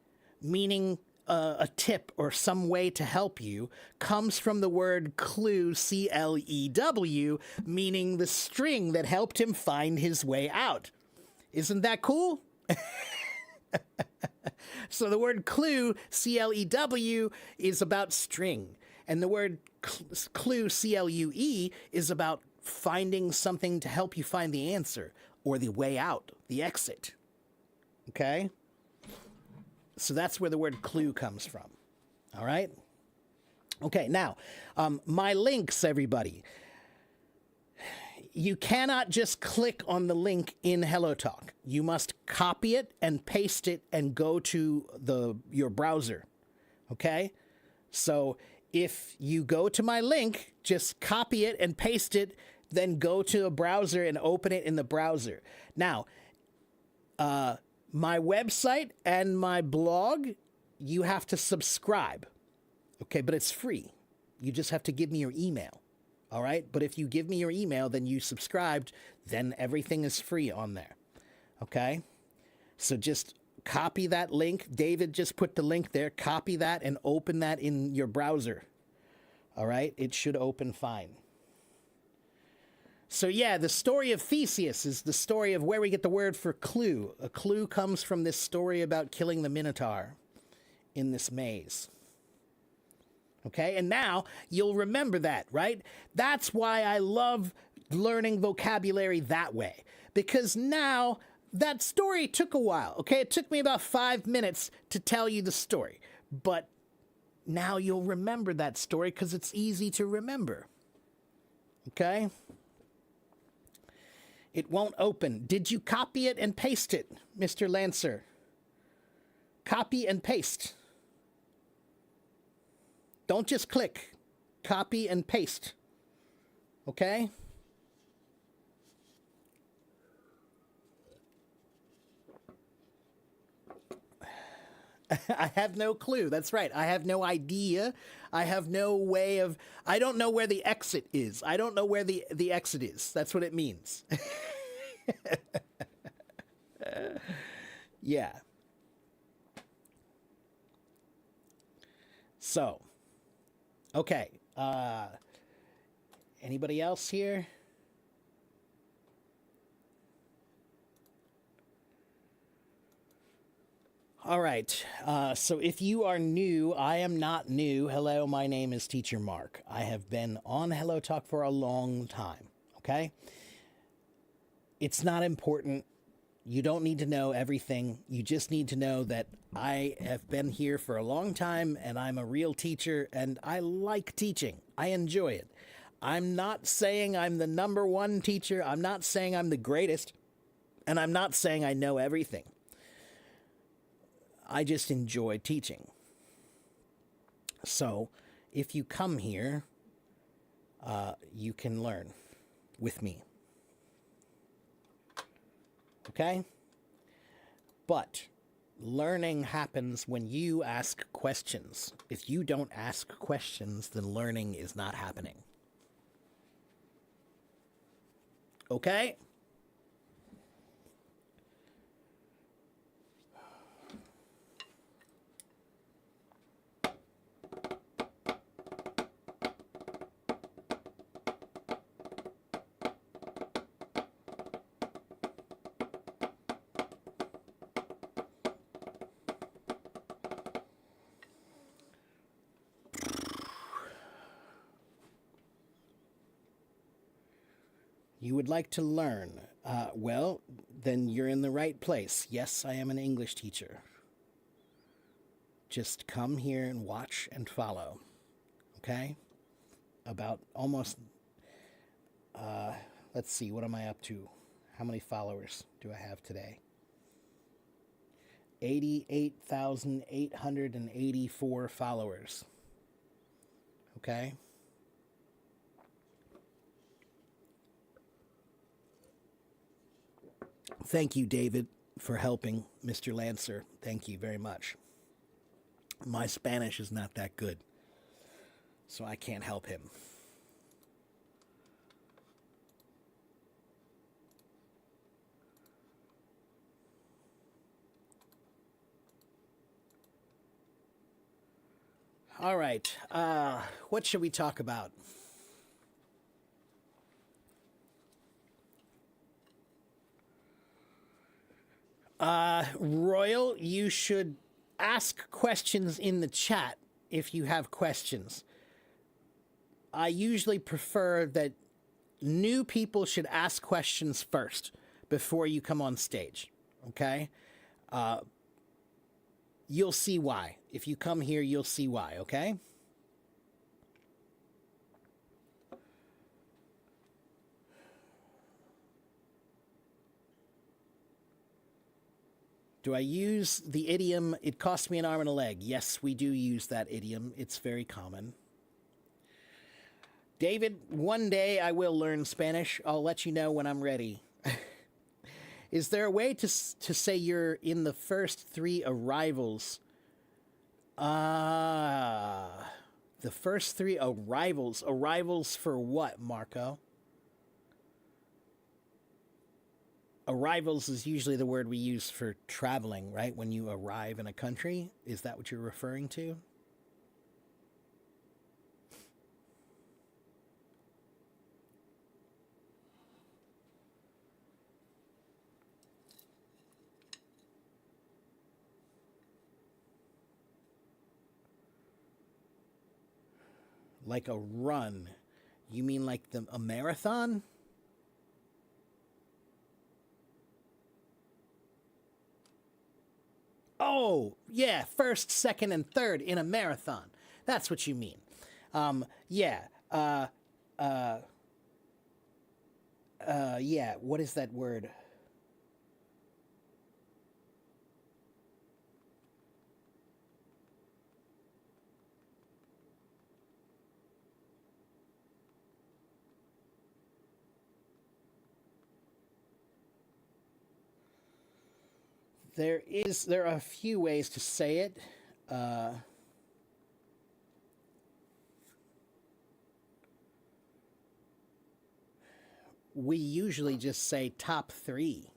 meaning a tip or some way to help you, comes from the word clue, C-L-E-W, meaning the string that helped him find his way out. Isn't that cool? So the word clue, C-L-E-W, is about string. And the word clue, C-L-U-E, is about finding something to help you find the answer or the way out, the exit. Okay? So that's where the word clue comes from. All right? Okay, now, my links, everybody. You cannot just click on the link in HelloTalk. You must copy it and paste it and go to your browser. Okay? So if you go to my link, just copy it and paste it, then go to a browser and open it in the browser. Now, my website and my blog, you have to subscribe. Okay, but it's free. You just have to give me your email. All right? But if you give me your email, then you subscribed, then everything is free on there. Okay? So just copy that link. David just put the link there. Copy that and open that in your browser. All right? It should open fine. So yeah, the story of Theseus is the story of where we get the word for clue. A clue comes from this story about killing the Minotaur in this maze. Okay, and now you'll remember that, right? That's why I love learning vocabulary that way. Because now, that story took a while, okay? It took me about 5 minutes to tell you the story. But now you'll remember that story because it's easy to remember. Okay? It won't open. Did you copy it and paste it, Mr. Lancer? Copy and paste. Don't just click. Copy and paste. Okay? I have no clue. That's right. I have no idea. I have no way of... I don't know where the exit is. I don't know where the exit is. That's what it means. Yeah. So... Okay, anybody else here? All right, so if you are new, I am not new. Hello, my name is Teacher Mark. I have been on HelloTalk for a long time, okay? It's not important. You don't need to know everything. You just need to know that I have been here for a long time and I'm a real teacher and I like teaching. I enjoy it. I'm not saying I'm the number one teacher. I'm not saying I'm the greatest. And I'm not saying I know everything. I just enjoy teaching. So if you come here, you can learn with me. Okay? But learning happens when you ask questions. If you don't ask questions, then learning is not happening. Okay? You would like to learn. Well, then you're in the right place. Yes, I am an English teacher. Just come here and watch and follow. Okay? About almost, let's see, what am I up to? How many followers do I have today? 88,884 followers. Okay? Thank you, David, for helping Mr. Lancer. Thank you very much. My Spanish is not that good, so I can't help him. All right, what should we talk about? Royal, you should ask questions in the chat if you have questions. I usually prefer that new people should ask questions first before you come on stage, okay? You'll see why. If you come here, you'll see why, okay? Do I use the idiom, it cost me an arm and a leg? Yes, we do use that idiom. It's very common. David, one day I will learn Spanish. I'll let you know when I'm ready. Is there a way to say you're in the first 3 arrivals? The first 3 arrivals. Arrivals for what, Marco? Arrivals is usually the word we use for traveling, right? When you arrive in a country. Is that what you're referring to? Like a run. You mean like a marathon? Oh, yeah, first, second, and third in a marathon. That's what you mean. Yeah. Yeah, what is that word? There are a few ways to say it. We usually just say top 3.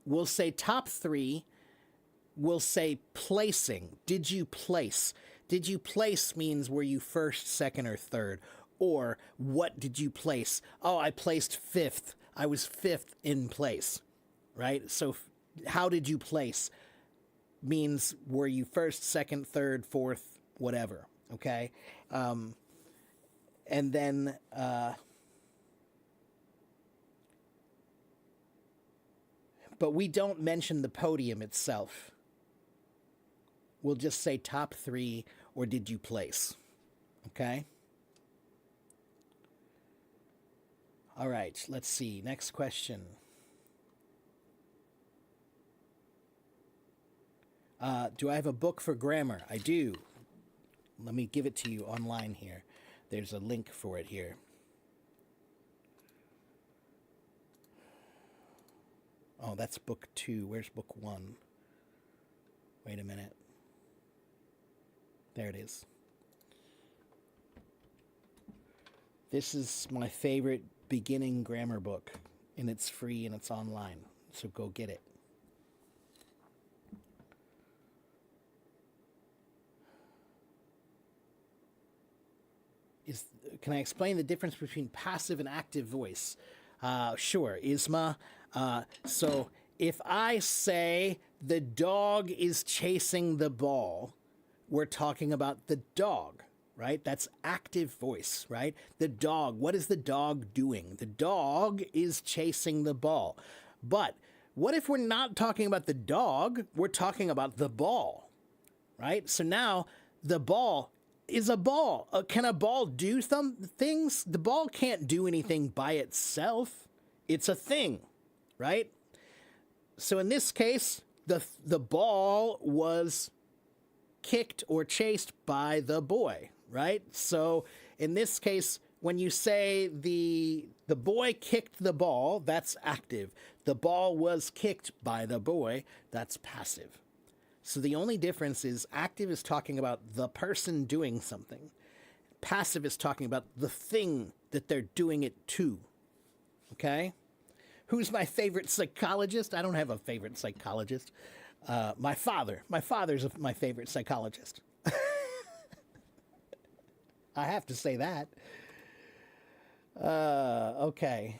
We'll say top 3. We'll say placing. Did you place? Did you place means were you first, second, or third? Or what did you place? Oh, I placed 5th. I was 5th in place, right? So how did you place means were you first, second, third, fourth, whatever, okay? And then but we don't mention the podium itself. We'll just say top 3 or did you place. Okay? All right, let's see. Next question. Do I have a book for grammar? I do. Let me give it to you online here. There's a link for it here. Oh, that's book 2. Where's book 1? Wait a minute. There it is. This is my favorite beginning grammar book, and it's free and it's online. So go get it. Can I explain the difference between passive and active voice? Sure, Isma. So if I say the dog is chasing the ball, we're talking about the dog, right? That's active voice, right? The dog, what is the dog doing? The dog is chasing the ball. But what if we're not talking about the dog? We're talking about the ball, right? So now the ball is a ball. Can a ball do some things? The ball can't do anything by itself. It's a thing, right? So in this case, the ball was kicked or chased by the boy, right? So in this case, when you say the boy kicked the ball, that's active. The ball was kicked by the boy, that's passive. So the only difference is active is talking about the person doing something. Passive is talking about the thing that they're doing it to. Okay? Who's my favorite psychologist? I don't have a favorite psychologist. My father. My father's my favorite psychologist. I have to say that. Okay.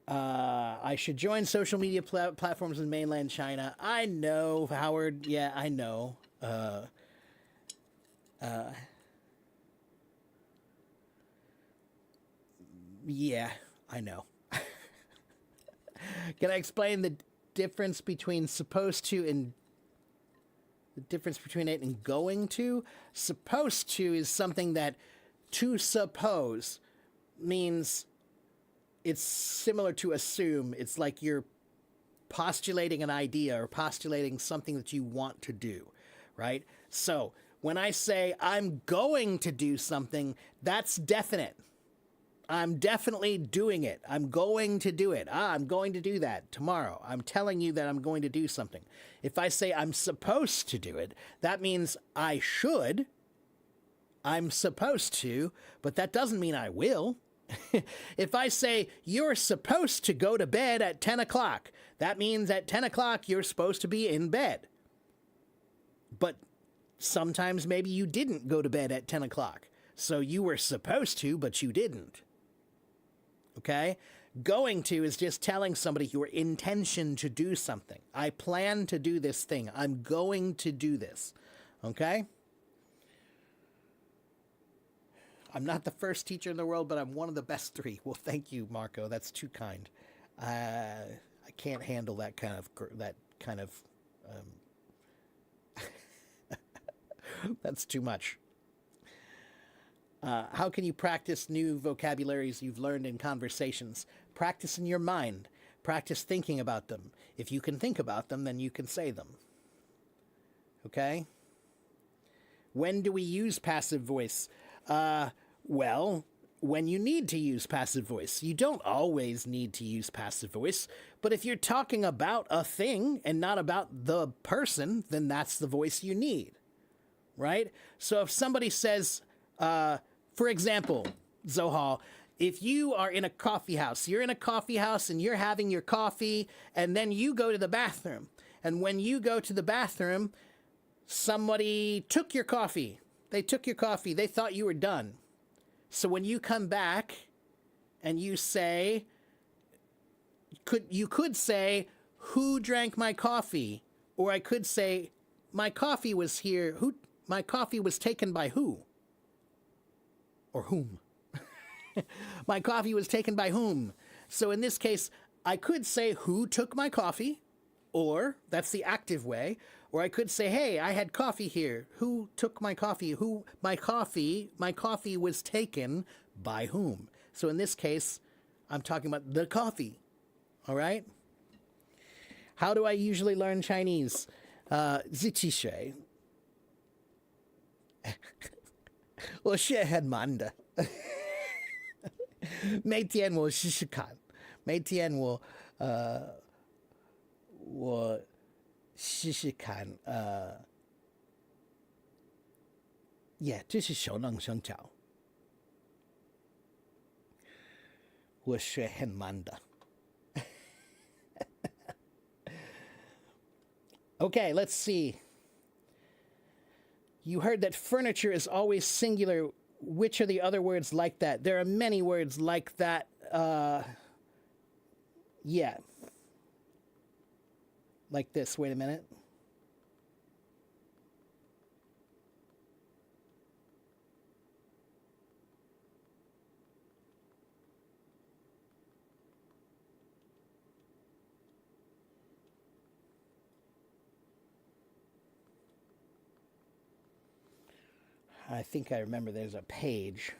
I should join social media platforms in mainland China. I know, Howard. Yeah, I know. Yeah, I know. Can I explain the difference between supposed to and the difference between it and going to? Supposed to is something that to suppose means it's similar to assume. It's like you're postulating an idea or postulating something that you want to do, right? So when I say I'm going to do something, that's definite. I'm definitely doing it. I'm going to do it. I'm going to do that tomorrow. I'm telling you that I'm going to do something. If I say I'm supposed to do it, that means I should. I'm supposed to, but that doesn't mean I will. If I say you're supposed to go to bed at 10 o'clock, that means at 10 o'clock you're supposed to be in bed. But sometimes maybe you didn't go to bed at 10 o'clock. So you were supposed to, but you didn't. Okay? Going to is just telling somebody your intention to do something. I plan to do this thing. I'm going to do this. Okay? I'm not the first teacher in the world, but I'm one of the best 3. Well, thank you, Marco. That's too kind. I can't handle that kind of. That's too much. How can you practice new vocabularies you've learned in conversations? Practice in your mind. Practice thinking about them. If you can think about them, then you can say them. Okay? When do we use passive voice? Well, when you need to use passive voice. You don't always need to use passive voice, but if you're talking about a thing and not about the person, then that's the voice you need, right? So if somebody says, for example, Zohal, if you are in a coffee house, you're in a coffee house and you're having your coffee, and then you go to the bathroom. And when you go to the bathroom, somebody took your coffee. They took your coffee. They thought you were done. So when you come back and you say, you could say, who drank my coffee? Or I could say, my coffee was here. My coffee was taken by who? Or whom? My coffee was taken by whom? So in this case, I could say who took my coffee, or that's the active way, or I could say, hey, I had coffee here. Who took my coffee? My coffee was taken by whom? So in this case, I'm talking about the coffee. All right? How do I usually learn Chinese? 自己学。我学很慢的。每天我试试看，每天我试试看，这是手能生巧，我学很慢的。Okay, let's see. You heard that furniture is always singular. Which are the other words like that? There are many words like that. Like this. Wait a minute. I think I remember there's a page.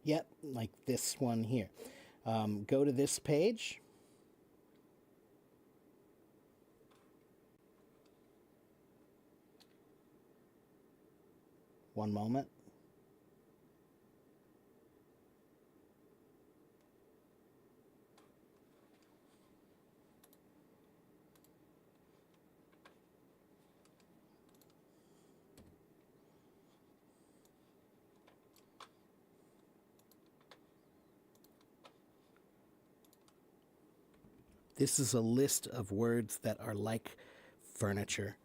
Yep, like this one here. Go to this page. One moment. This is a list of words that are like furniture.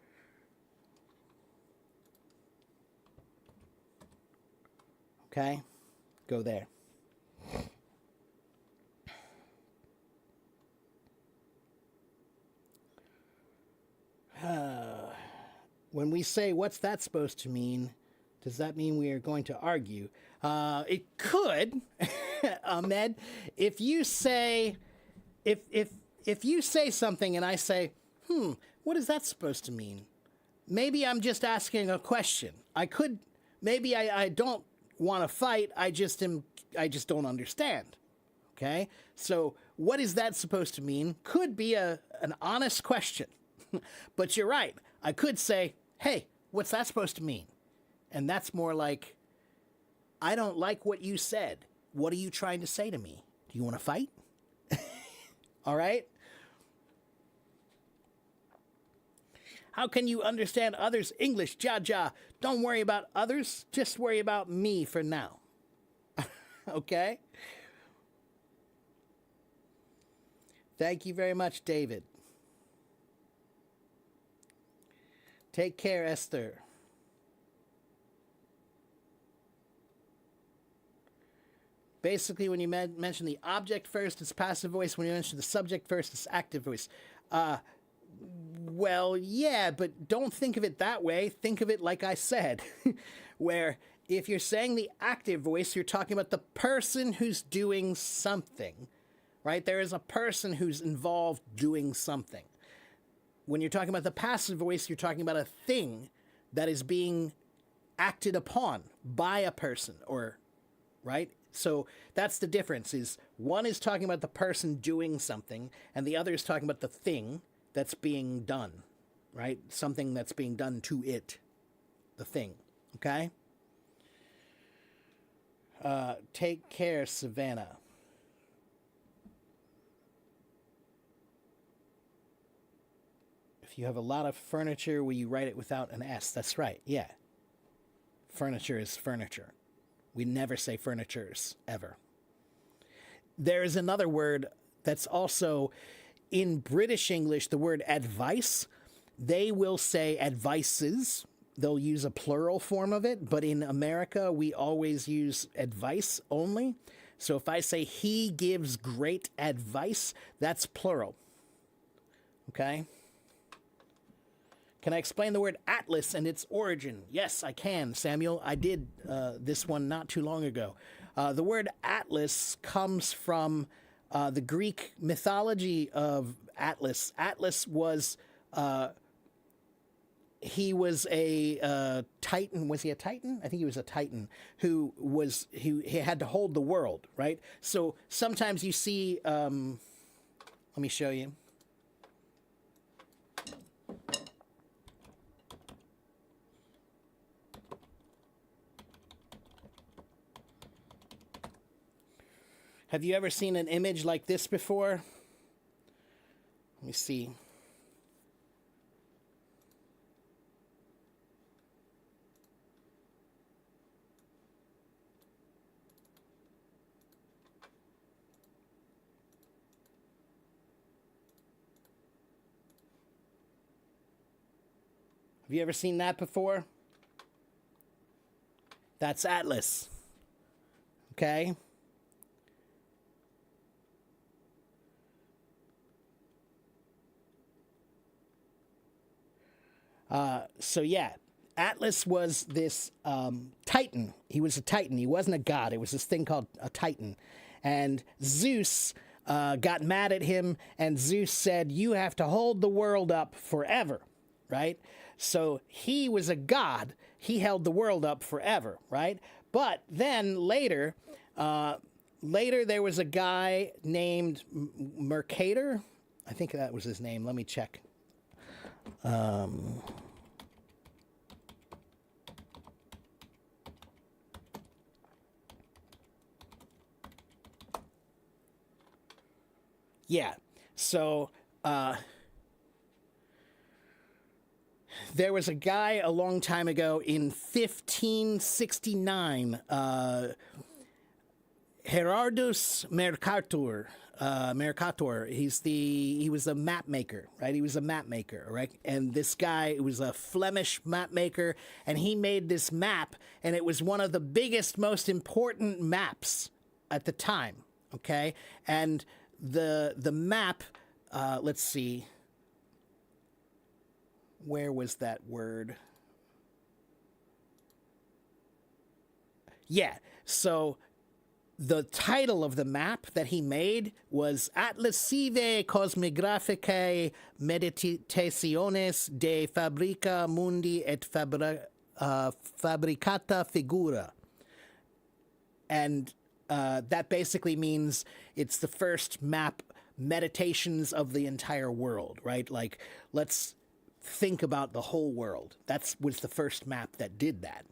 Okay? Go there. When we say, what's that supposed to mean? Does that mean we are going to argue? It could, Ahmed. If you say something and I say, what is that supposed to mean? Maybe I'm just asking a question. Maybe I don't want to fight. I just don't understand. Okay? So what is that supposed to mean? Could be an honest question. But you're right. I could say, hey, what's that supposed to mean? And that's more like, I don't like what you said. What are you trying to say to me? Do you want to fight? All right? How can you understand others' English? Jia. Don't worry about others. Just worry about me for now. Okay? Thank you very much, David. Take care, Esther. Basically, when you mention the object first, it's passive voice. When you mention the subject first, it's active voice. Well, yeah, but don't think of it that way. Think of it like I said, where if you're saying the active voice, you're talking about the person who's doing something, right? There is a person who's involved doing something. When you're talking about the passive voice, you're talking about a thing that is being acted upon by a person, or, right? So that's the difference, is one is talking about the person doing something, and the other is talking about the thing that's being done, right? Something that's being done to it, the thing, okay? Take care, Savannah. If you have a lot of furniture, will you write it without an S? That's right, yeah. Furniture is furniture. We never say furnitures, ever. There is another word that's also in British English, the word advice. They will say advices. They'll use a plural form of it, but in America, we always use advice only. So if I say he gives great advice, that's plural. Okay? Can I explain the word atlas and its origin? Yes, I can, Samuel. I did this one not too long ago. The word atlas comes from the Greek mythology of Atlas. Atlas was he was a titan. Was he a titan? I think he was a titan he had to hold the world, right? So sometimes you see. Let me show you. Have you ever seen an image like this before? Let me see. Have you ever seen that before? That's Atlas. Okay? So yeah, Atlas was this titan. He was a titan. He wasn't a god. It was this thing called a titan. And Zeus got mad at him, and Zeus said, "You have to hold the world up forever." Right? So he was a god. He held the world up forever, right? But then later there was a guy named Mercator. I think that was his name. Let me check. Yeah. So there was a guy a long time ago in 1569, Gerardus Mercator. Mercator. He was a map maker, right? He was a map maker, right? And this guy was a Flemish map maker, and he made this map, and it was one of the biggest, most important maps at the time. Okay, and the map. Let's see. Where was that word? Yeah. So the title of the map that he made was Atlasive Cosmographicae Meditationes de Fabrica Mundi et Fabricata Figura. And that basically means it's the first map, meditations of the entire world, right? Like, let's think about the whole world. That was the first map that did that.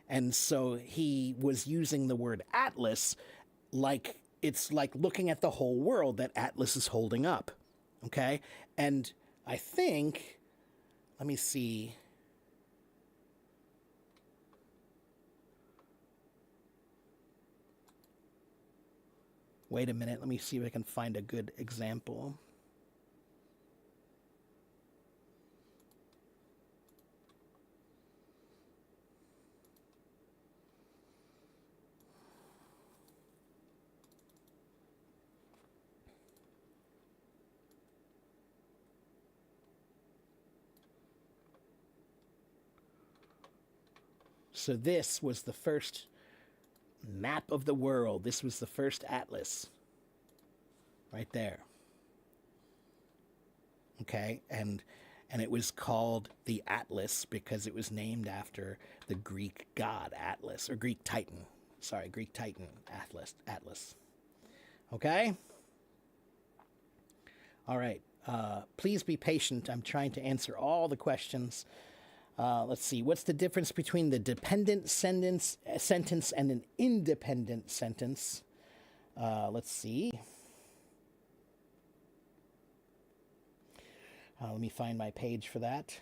And so he was using the word atlas like it's like looking at the whole world that Atlas is holding up. Okay? And I think, let me see. Wait a minute. Let me see if I can find a good example. So this was the first map of the world. This was the first atlas. Right there. Okay, and it was called the Atlas because it was named after the Greek god Atlas, or Greek Titan. Sorry, Greek Titan Atlas. Okay? All right. Please be patient. I'm trying to answer all the questions. Let's see. What's the difference between the dependent sentence and an independent sentence? Let's see. Let me find my page for that.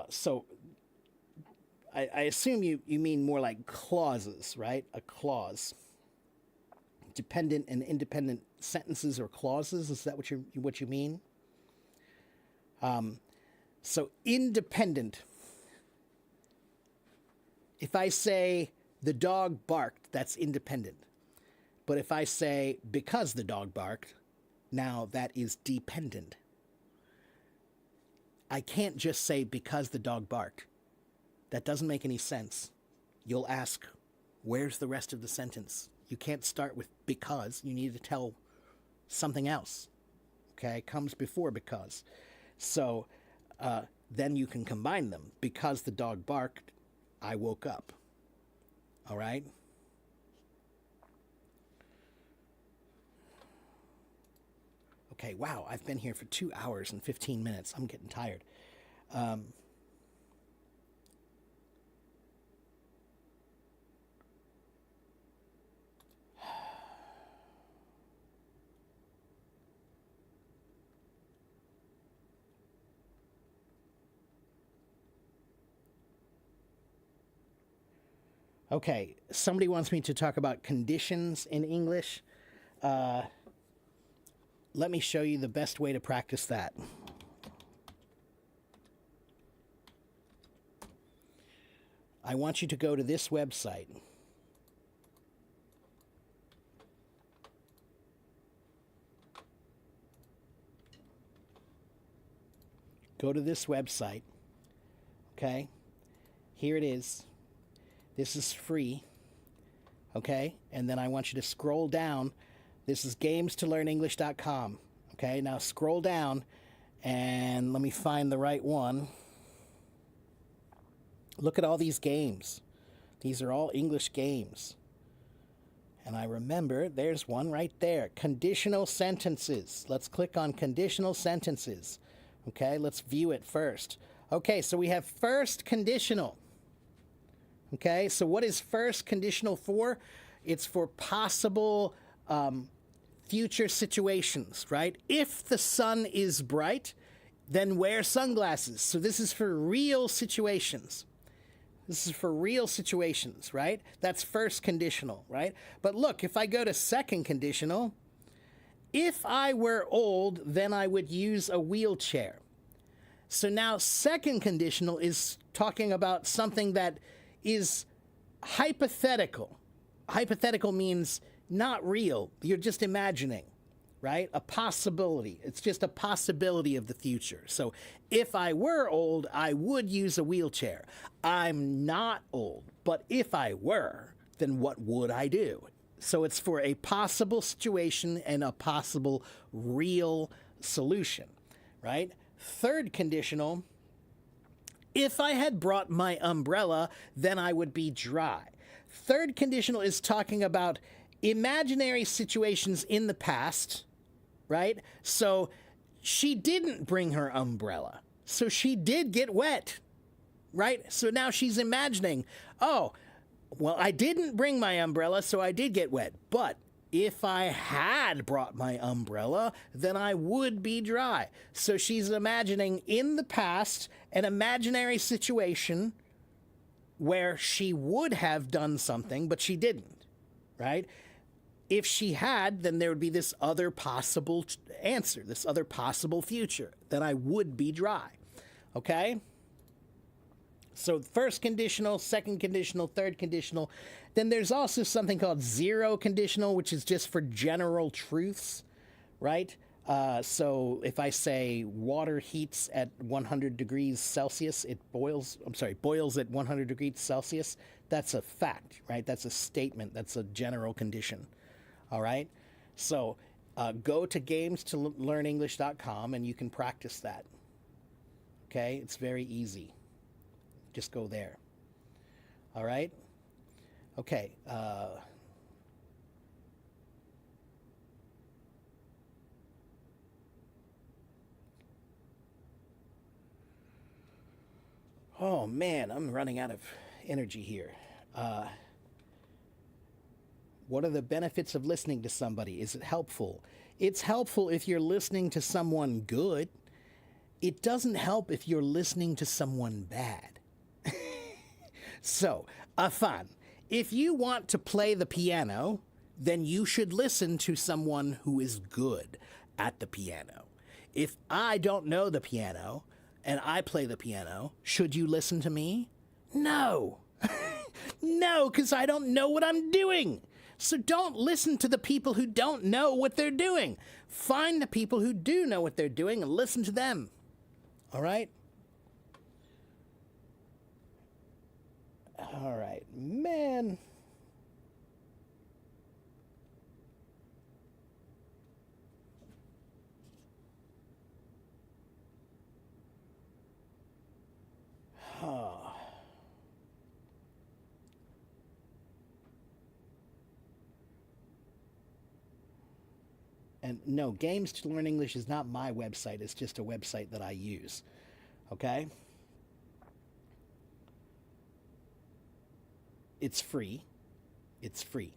So I assume you mean more like clauses, right? A clause. Dependent and independent sentences or clauses. Is that what you mean? So independent. If I say the dog barked, that's independent. But if I say because the dog barked, now that is dependent. I can't just say because the dog barked. That doesn't make any sense. You'll ask, where's the rest of the sentence? You can't start with because. You need to tell something else. Okay, comes before because. So then you can combine them. Because the dog barked, I woke up. All right? Okay, wow, I've been here for 2 hours and 15 minutes. I'm getting tired. Okay, somebody wants me to talk about conditions in English. Let me show you the best way to practice that. I want you to go to this website. Go to this website. Okay? Here it is. This is free, okay? And then I want you to scroll down. This is games2learnenglish.com, okay? Now scroll down and let me find the right one. Look at all these games. These are all English games. And I remember there's one right there, conditional sentences. Let's click on conditional sentences, okay? Let's view it first. Okay, so we have first conditional. Okay, so what is first conditional for? It's for possible future situations, right? If the sun is bright, then wear sunglasses. So this is for real situations. This is for real situations, right? That's first conditional, right? But look, if I go to second conditional, if I were old, then I would use a wheelchair. So now second conditional is talking about something that is hypothetical. Hypothetical means not real. You're just imagining, right? A possibility. It's just a possibility of the future. So if I were old, I would use a wheelchair. I'm not old, but if I were, then what would I do? So it's for a possible situation and a possible real solution, right? Third conditional, if I had brought my umbrella, then I would be dry. Third conditional is talking about imaginary situations in the past, right? So she didn't bring her umbrella. So she did get wet, right? So now she's imagining, oh, well, I didn't bring my umbrella, so I did get wet. But if I had brought my umbrella, then I would be dry. So she's imagining in the past an imaginary situation where she would have done something, but she didn't, right? If she had, then there would be this other possible answer, this other possible future, that I would be dry, okay? So first conditional, second conditional, third conditional. Then there's also something called zero conditional, which is just for general truths, right? So if I say water heats at 100 degrees Celsius, it boils at 100 degrees Celsius, that's a fact, right? That's a statement. That's a general condition, all right? So go to games2learnenglish.com and you can practice that, okay? It's very easy. Just go there. All right? Okay. Oh, man, I'm running out of energy here. What are the benefits of listening to somebody? Is it helpful? It's helpful if you're listening to someone good. It doesn't help if you're listening to someone bad. So, Afan, if you want to play the piano, then you should listen to someone who is good at the piano. If I don't know the piano and I play the piano, should you listen to me? No. No, because I don't know what I'm doing. So don't listen to the people who don't know what they're doing. Find the people who do know what they're doing and listen to them. All right? All right, man. And no, Games to Learn English is not my website. It's just a website that I use. Okay? It's free. It's free.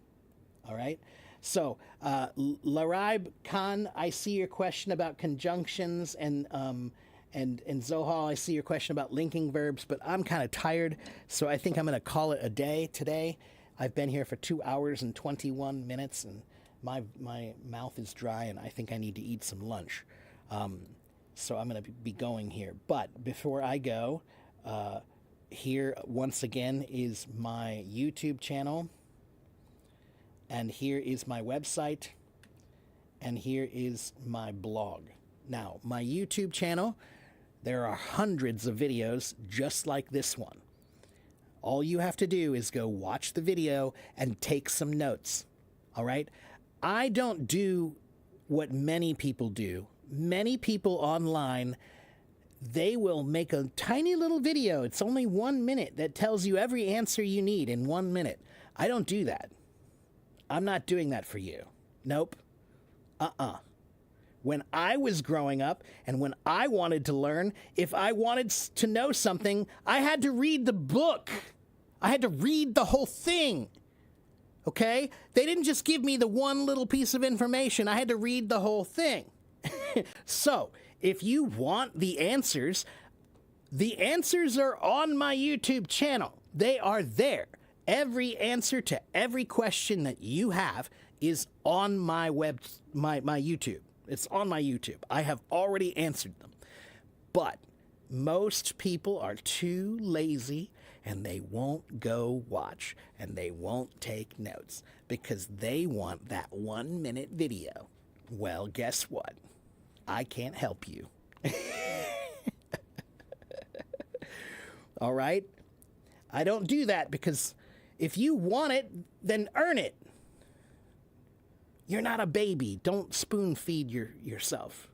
All right? So, Laraib Khan, I see your question about conjunctions, and Zohal, I see your question about linking verbs, but I'm kind of tired, so I think I'm going to call it a day today. I've been here for 2 hours and 21 minutes, and my mouth is dry, and I think I need to eat some lunch. So I'm going to be going here. But before I go, here once again is my YouTube channel, and here is my website, and here is my blog. Now, my YouTube channel, there are hundreds of videos just like this one. All you have to do is go watch the video and take some notes. All right? I don't do what many people do. Many people online, they will make a tiny little video. It's only 1 minute that tells you every answer you need in 1 minute. I don't do that. I'm not doing that for you. Nope. When I was growing up and when I wanted to learn, if I wanted to know something, I had to read the book. I had to read the whole thing. Okay? They didn't just give me the one little piece of information. I had to read the whole thing. So, if you want the answers are on my YouTube channel. They are there. Every answer to every question that you have is on my YouTube. It's on my YouTube. I have already answered them. But most people are too lazy, and they won't go watch, and they won't take notes because they want that 1 minute video. Well, guess what? I can't help you. All right? I don't do that because if you want it, then earn it. You're not a baby. Don't spoon feed yourself,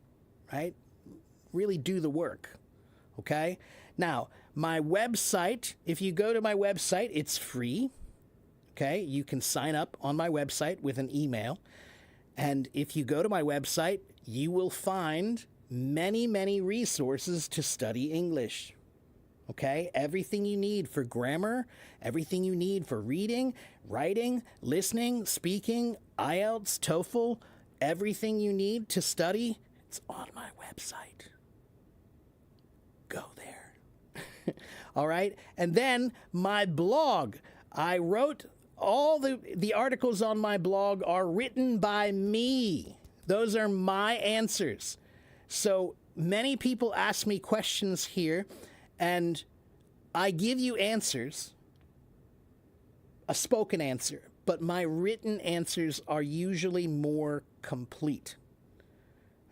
right? Really do the work, okay? Now, my website, if you go to my website, it's free, okay? You can sign up on my website with an email. And if you go to my website, you will find many, many resources to study English. Okay? Everything you need for grammar, everything you need for reading, writing, listening, speaking, IELTS, TOEFL, everything you need to study, it's on my website. Go there. All right? And then my blog. I wrote all the articles on my blog are written by me. Those are my answers. So many people ask me questions here, and I give you answers, a spoken answer, but my written answers are usually more complete.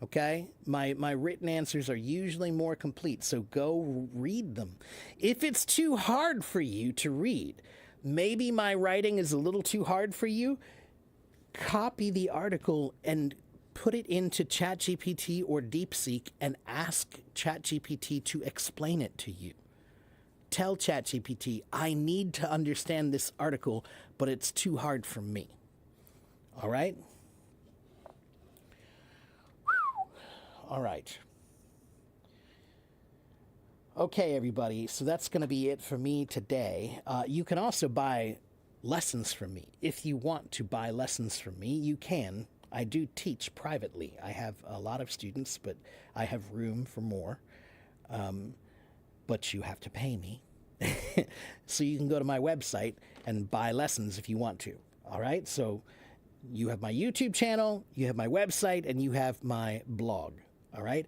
Okay? My written answers are usually more complete, so go read them. If it's too hard for you to read, maybe my writing is a little too hard for you, copy the article and put it into ChatGPT or DeepSeek and ask ChatGPT to explain it to you. Tell ChatGPT, I need to understand this article, but it's too hard for me. All right? All right. Okay, everybody, so that's going to be it for me today. You can also buy lessons from me. If you want to buy lessons from me, you can. I do teach privately. I have a lot of students, but I have room for more. But you have to pay me. So you can go to my website and buy lessons if you want to. All right? So you have my YouTube channel, you have my website, and you have my blog. All right?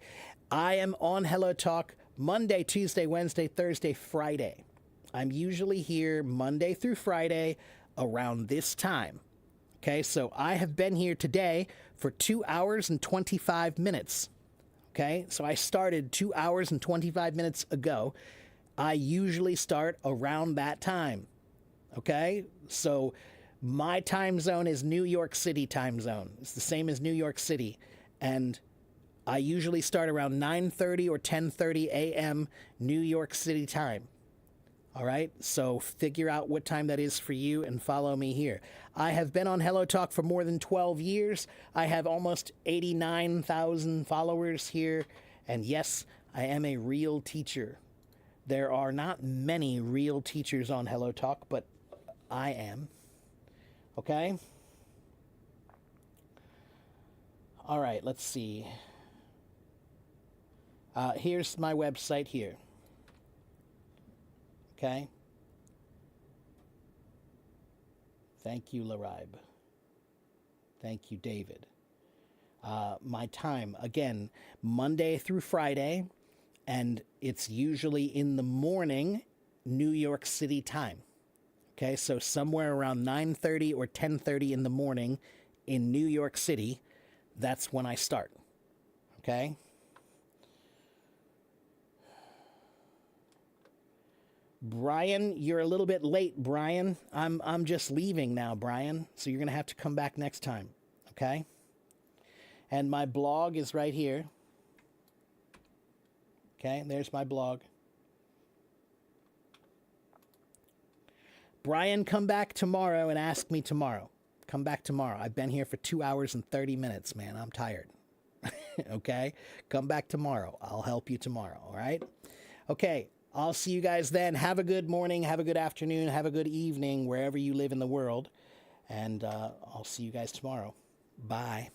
I am on Hello Talk Monday, Tuesday, Wednesday, Thursday, Friday. I'm usually here Monday through Friday around this time. Okay, so I have been here today for 2 hours and 25 minutes. Okay, so I started 2 hours and 25 minutes ago. I usually start around that time. Okay, so my time zone is New York City time zone. It's the same as New York City. And I usually start around 9:30 or 10:30 a.m. New York City time. All right, so figure out what time that is for you and follow me here. I have been on Hello Talk for more than 12 years. I have almost 89,000 followers here. And yes, I am a real teacher. There are not many real teachers on Hello Talk, but I am. Okay? All right, let's see. Here's my website here. Okay? Thank you, Larib. Thank you, David. My time, again, Monday through Friday, and it's usually in the morning, New York City time. Okay, so somewhere around 9:30 or 10:30 in the morning in New York City, that's when I start. Okay? Brian, you're a little bit late, Brian. I'm just leaving now, Brian. So you're going to have to come back next time, okay? And my blog is right here. Okay, there's my blog. Brian, come back tomorrow and ask me tomorrow. Come back tomorrow. I've been here for 2 hours and 30 minutes, man. I'm tired. Okay? Come back tomorrow. I'll help you tomorrow, all right? Okay. I'll see you guys then. Have a good morning, have a good afternoon, have a good evening, wherever you live in the world. And I'll see you guys tomorrow. Bye.